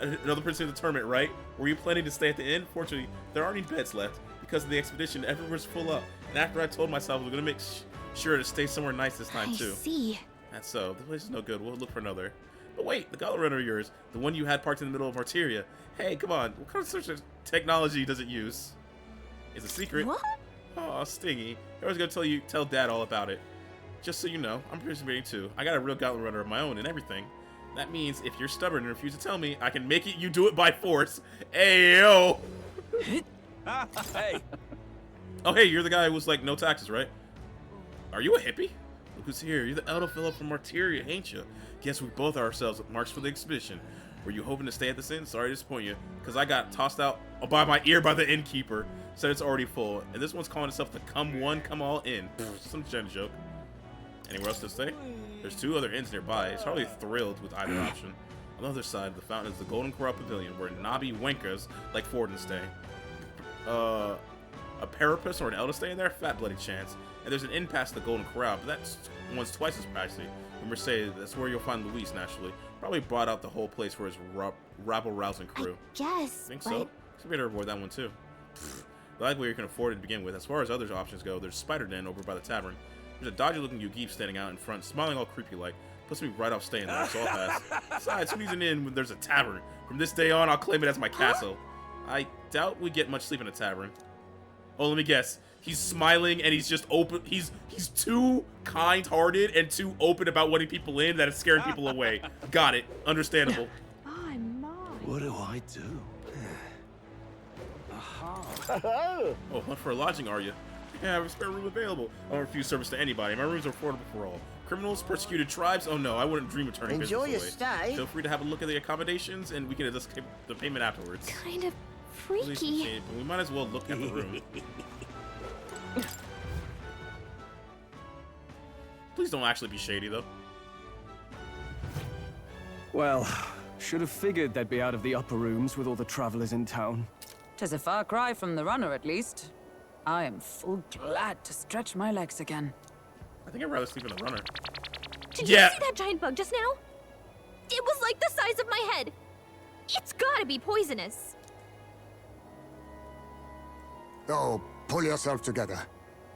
Another person in the tournament, right? Were you planning to stay at the inn? Fortunately, there aren't any beds left. Because of the expedition, everyone's full up. And after I told myself I was gonna make sure to stay somewhere nice this time too. I see. That's so. The place is no good. We'll look for another. But wait, the goblet runner of yours, the one you had parked in the middle of Arteria. Hey, come on. What kind of search technology does it use? It's a secret. What? Oh, Stingy. I was gonna tell Dad all about it. Just so you know, I'm participating too. I got a real goblet runner of my own and everything. That means if you're stubborn and refuse to tell me, I can make you do it by force. Ayo! Hey! Oh, hey, you're the guy who was like, no taxes, right? Are you a hippie? Look who's here. You're the elder fellow from Arteria, ain't you? Guess we both are ourselves marks for the expedition. Were you hoping to stay at this inn? Sorry to disappoint you, because I got tossed out by my ear by the innkeeper. Said it's already full, and this one's calling itself the Come One, Come All Inn. Some kind of joke. Anywhere else to stay? There's 2 other inns nearby. It's hardly thrilled with either option. On the other side of the fountain is the Golden Corral Pavilion, where knobby wankers like Forden stay. A Parapus or an elder stay in there? Fat bloody chance. And there's an inn past the Golden Corral, but that's one's twice as pricey. Remember, say that's where you'll find Luis naturally. Probably brought out the whole place for his rabble-rousing crew. Yes. Think so? So we better avoid that one too. The likely you can afford it to begin with. As far as other options go, there's Spider Den over by the tavern. There's a dodgy-looking Yugeep standing out in front, smiling all creepy-like. Puts me right off staying there, so I'll pass. Besides, who's an inn when there's a tavern? From this day on, I'll claim it as my castle. I doubt we get much sleep in a tavern. Oh, let me guess. He's smiling and he's just open. He's too kind-hearted and too open about letting people in that it's scaring people away. Got it. Understandable. My. What do I do? Oh, hunt for a lodging, are you? Yeah, I have a spare room available. I don't refuse service to anybody. My rooms are affordable for all. Criminals, persecuted tribes? Oh no, I wouldn't dream of turning Enjoy business your away. stay. Feel free to have a look at the accommodations, and we can discuss the payment afterwards. Kind of freaky. But we might as well look at the room. Please don't actually be shady, though. Well, should have figured they'd be out of the upper rooms with all the travelers in town. 'Tis a far cry from the runner, at least. I am full glad to stretch my legs again. I think I'd rather sleep in the runner. Did you see that giant bug just now? It was like the size of my head. It's gotta be poisonous. Oh, pull yourself together.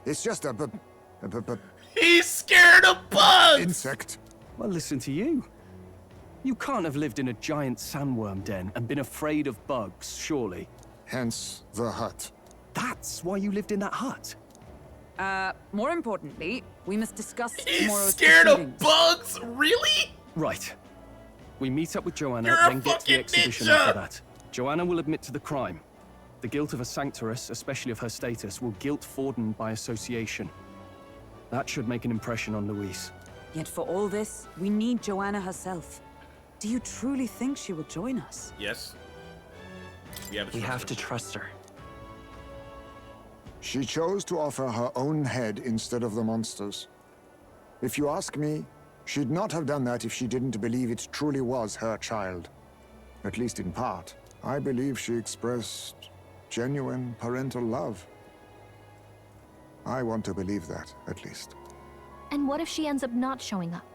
It's just a He's scared of bugs! Insect. Well, listen to you. You can't have lived in a giant sandworm den and been afraid of bugs, surely. Hence the hut. That's why you lived in that hut? More importantly, we must discuss He's tomorrow's scared of proceedings. bugs? Really? Right. We meet up with Joanna, You're a then get to the fucking exhibition ninja! after that. Joanna will admit to the crime. The guilt of a sanctoress, especially of her status, will guilt Forden by association. That should make an impression on Luis. Yet for all this, we need Joanna herself. Do you truly think she will join us? Yes. We have to trust her. She chose to offer her own head instead of the monster's. If you ask me, she'd not have done that if she didn't believe it truly was her child. At least in part. I believe she expressed genuine parental love. I want to believe that, at least. And what if she ends up not showing up?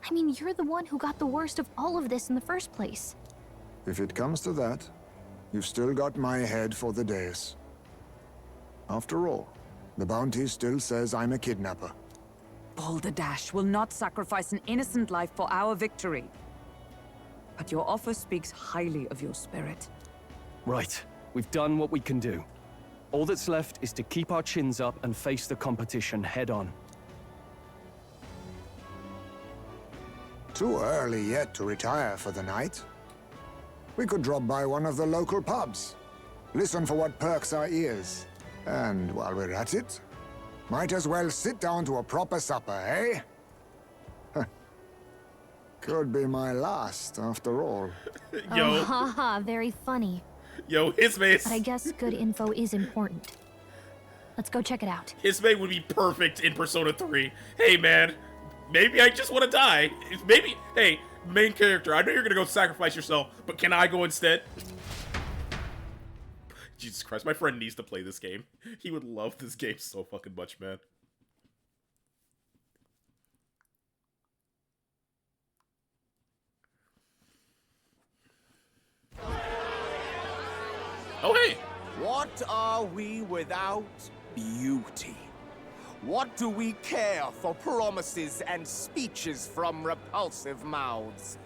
I mean, you're the one who got the worst of all of this in the first place. If it comes to that, you've still got my head for the days. After all, the bounty still says I'm a kidnapper. Balderdash will not sacrifice an innocent life for our victory. But your offer speaks highly of your spirit. Right. We've done what we can do. All that's left is to keep our chins up and face the competition head on. Too early yet to retire for the night. We could drop by one of the local pubs. Listen for what perks our ears. And while we're at it, might as well sit down to a proper supper, eh? Could be my last, after all. Yo. Oh, haha, very funny. Yo, his face. But I guess good info is important. Let's go check it out. His mate would be perfect in Persona 3. Hey, man. Maybe I just want to die. Maybe, hey, main character, I know you're going to go sacrifice yourself, but can I go instead? Jesus Christ, my friend needs to play this game. He would love this game so fucking much, man. Oh, hey! What are we without beauty? What do we care for promises and speeches from repulsive mouths?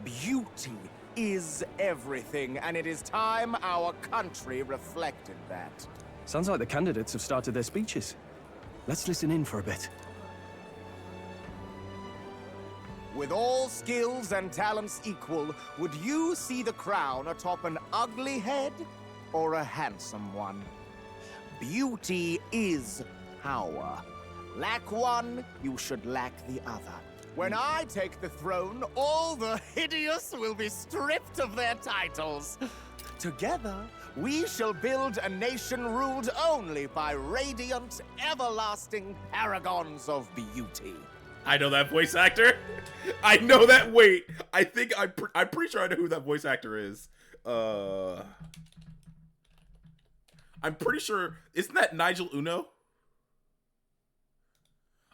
Beauty is everything, and it is time our country reflected that. Sounds like the candidates have started their speeches. Let's listen in for a bit. With all skills and talents equal, would you see the crown atop an ugly head or a handsome one? Beauty is power. Lack one, you should lack the other. When I take the throne, all the hideous will be stripped of their titles. Together, we shall build a nation ruled only by radiant, everlasting paragons of beauty. I know that voice actor. I know that. Wait, I think I'm pretty sure I know who that voice actor is. I'm pretty sure, isn't that Nigel Uno?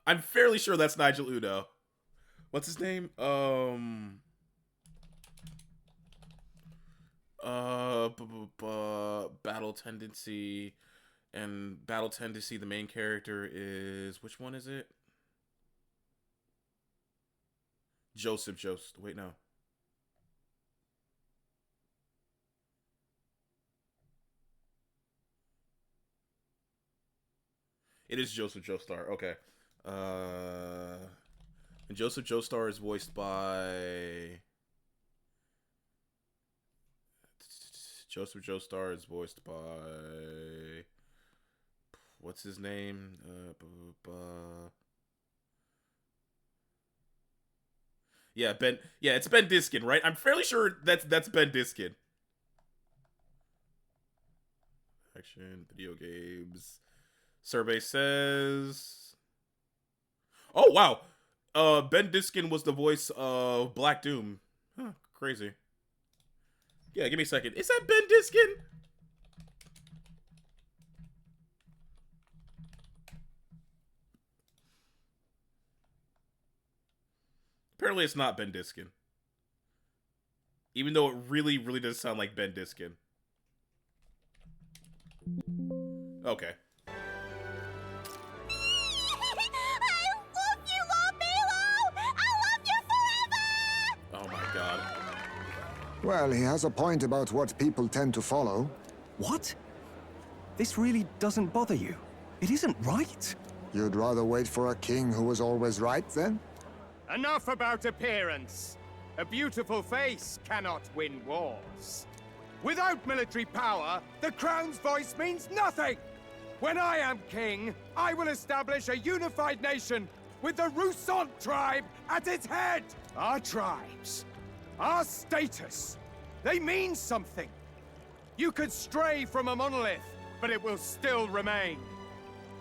I'm fairly sure that's Nigel Uno. What's his name? Battle Tendency. And Battle Tendency, the main character is, which one is it? Joseph Jost. Wait, no. It is Joseph Joestar. Okay. And Joseph Joestar is voiced by... Joseph Joestar is voiced by... What's his name? Yeah, Ben. Yeah, it's Ben Diskin, right? I'm fairly sure that's Ben Diskin. Action, video games. Survey says... Oh, wow. Ben Diskin was the voice of Black Doom. Huh, crazy. Yeah, give me a second. Is that Ben Diskin? Apparently it's not Ben Diskin. Even though it really, really does sound like Ben Diskin. Okay. Well, he has a point about what people tend to follow. What? This really doesn't bother you? It isn't right? You'd rather wait for a king who was always right, then? Enough about appearance. A beautiful face cannot win wars. Without military power, the crown's voice means nothing. When I am king, I will establish a unified nation with the Rousant tribe at its head. Our tribes, our status, they mean something. You could stray from a monolith, but it will still remain.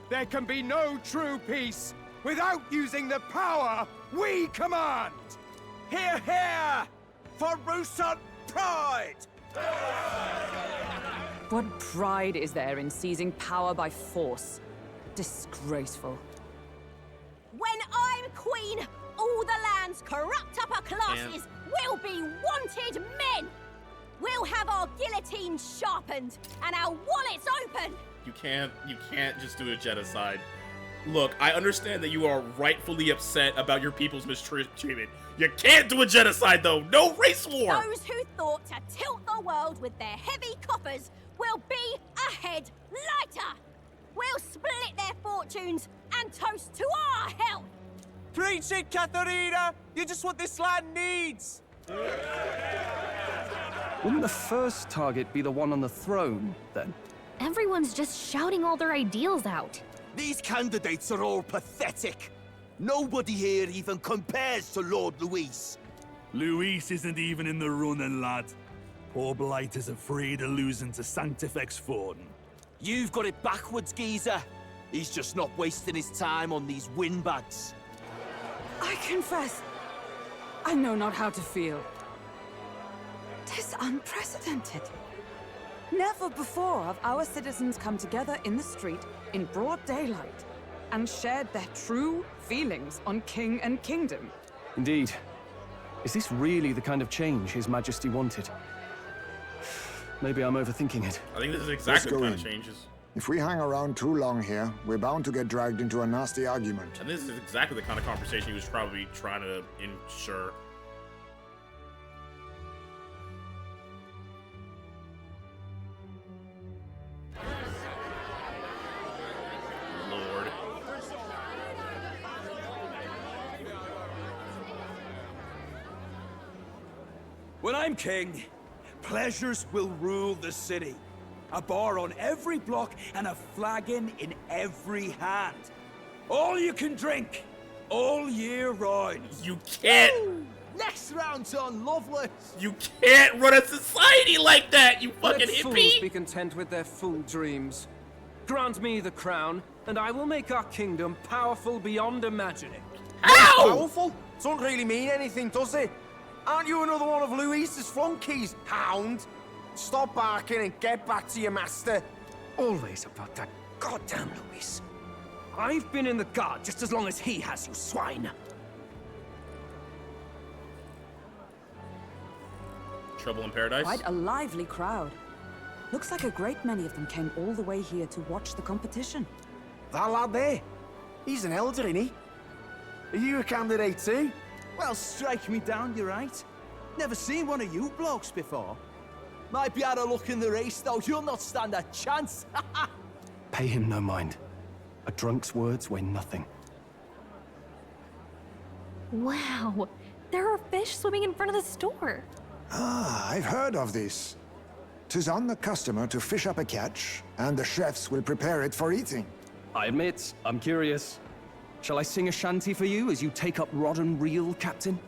There can be no true peace without using the power we command. Hear, hear! For Rousant pride! What pride is there in seizing power by force? Disgraceful. When I'm queen, all the land's corrupt upper classes will be wanted men. We'll have our guillotines sharpened and our wallets open. You can't just do a genocide. Look, I understand that you are rightfully upset about your people's mistreatment. You can't do a genocide, though. No race war. Those who thought to tilt the world with their heavy coffers will be a head lighter. We'll split their fortunes and toast to our health. Preach it, Katharina! You're just what this land needs! Wouldn't the first target be the one on the throne, then? Everyone's just shouting all their ideals out. These candidates are all pathetic. Nobody here even compares to Lord Luis. Luis isn't even in the running, lad. Poor Blight is afraid of losing to Sanctifex Forden. You've got it backwards, geezer. He's just not wasting his time on these windbags. I confess, I know not how to feel. 'Tis unprecedented. Never before have our citizens come together in the street in broad daylight and shared their true feelings on king and kingdom. Indeed. Is this really the kind of change His Majesty wanted? Maybe I'm overthinking it. I think this is exactly the kind of changes. If we hang around too long here, we're bound to get dragged into a nasty argument. And this is exactly the kind of conversation he was probably trying to ensure. Lord. When I'm king, pleasures will rule the city. A bar on every block and a flagon in every hand. All you can drink, all year round. You can't. Ooh, next round's on, Loveless. You can't run a society like that, you fucking Let fools hippie. be content with their fool dreams. Grant me the crown, and I will make our kingdom powerful beyond imagining. How? Powerful? Doesn't really mean anything, does it? Aren't you another one of Louise's flunkies, hound? Stop barking and get back to your master. Always about that goddamn Luis. I've been in the guard just as long as he has, you swine. Trouble in Paradise? Quite a lively crowd. Looks like a great many of them came all the way here to watch the competition. That lad there, he's an elder, isn't he? Are you a candidate too? Well, strike me down, you're right. Never seen one of you blokes before. Might be out of luck in the race, though. You'll not stand a chance. Pay him no mind. A drunk's words weigh nothing. Wow, there are fish swimming in front of the store. Ah, I've heard of this. 'Tis on the customer to fish up a catch, and the chefs will prepare it for eating. I admit, I'm curious. Shall I sing a shanty for you as you take up rod and reel, Captain?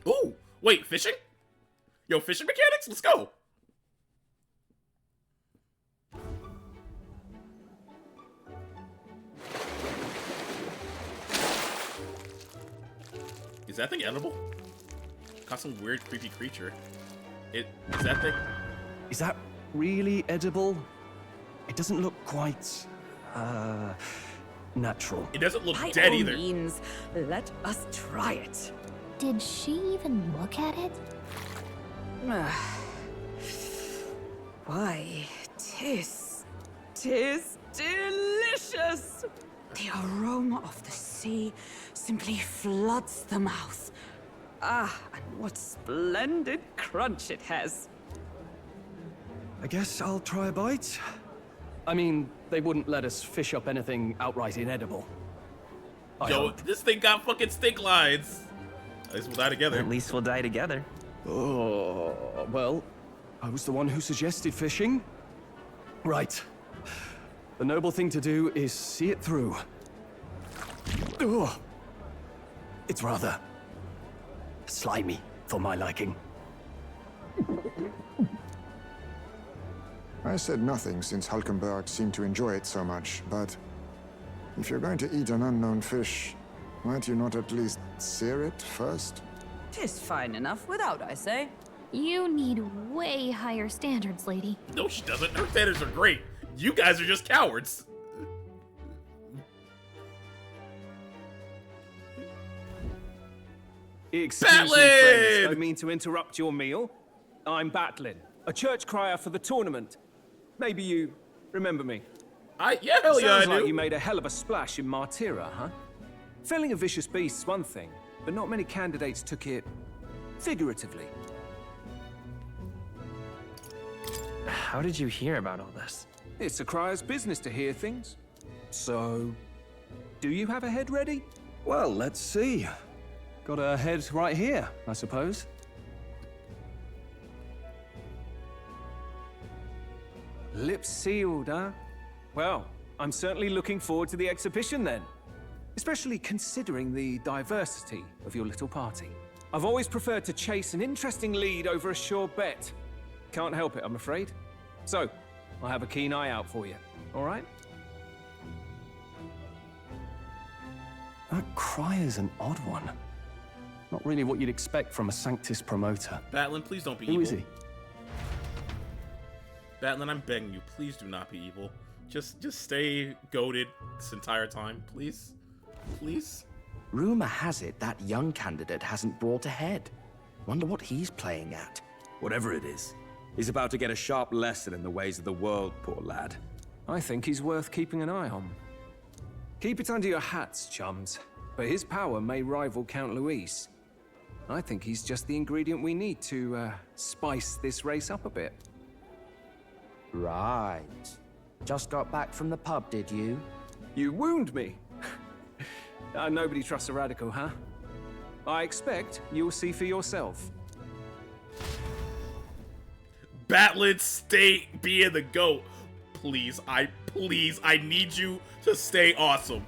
Ooh, wait, fishing? Yo, fishing mechanics? Let's go. Is that thing edible? Caught some weird, creepy creature. Is that thing? Is that really edible? It doesn't look quite, natural. It doesn't look By dead all either. means, let us try it. Did she even look at it? Why, tis delicious! The aroma of the sea simply floods the mouth. Ah, and what splendid crunch it has. I guess I'll try a bite. I mean, they wouldn't let us fish up anything outright inedible. Yo, this thing got fucking stink lines. At least we'll die together. At least we'll die together. Oh, well, I was the one who suggested fishing. Right. The noble thing to do is see it through. Ugh. It's rather slimy for my liking. I said nothing since Hulkenberg seemed to enjoy it so much, but if you're going to eat an unknown fish, might you not at least sear it first? 'Tis fine enough without, I say. You need way higher standards, lady. No, she doesn't. Her standards are great. You guys are just cowards. Excuse me, Batlin! friends. Don't mean to interrupt your meal. I'm Batlin, a church crier for the tournament. Maybe you remember me. Yeah, hell yeah, I Sounds like do. you made a hell of a splash in Martyra, huh? Felling a vicious beast's one thing, but not many candidates took it figuratively. How did you hear about all this? It's a crier's business to hear things. So, do you have a head ready? Well, let's see. Got a head right here, I suppose. Lips sealed, huh? Well, I'm certainly looking forward to the exhibition then. Especially considering the diversity of your little party. I've always preferred to chase an interesting lead over a sure bet. Can't help it, I'm afraid. So, I'll have a keen eye out for you, all right? That crier's an odd one. Not really what you'd expect from a Sanctus promoter. Batlin, please don't be Who evil. is he? Batlin, I'm begging you, please do not be evil. Just stay goated this entire time, please. Please? Rumor has it that young candidate hasn't brought ahead. Wonder what he's playing at. Whatever it is, he's about to get a sharp lesson in the ways of the world, poor lad. I think he's worth keeping an eye on. Keep it under your hats, chums. But his power may rival Count Luis. I think he's just the ingredient we need to, spice this race up a bit. Right. Just got back from the pub, did you? You wound me. Nobody trusts a radical, huh? I expect you'll see for yourself. Batlin, stay being the GOAT. Please, I need you to stay awesome.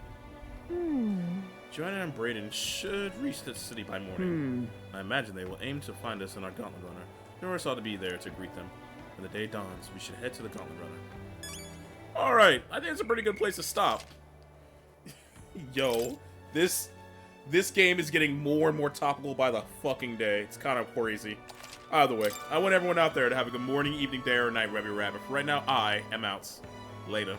Joanna and Brayden should reach the city by morning. I imagine they will aim to find us in our Gauntlet Runner. Norris ought to be there to greet them. When the day dawns, we should head to the Gauntlet Runner. Alright, I think it's a pretty good place to stop. Yo, this game is getting more and more topical by the fucking day. It's kind of crazy. Either way, I want everyone out there to have a good morning, evening, day, or night, wherever you're at. But for right now, I am out. Later.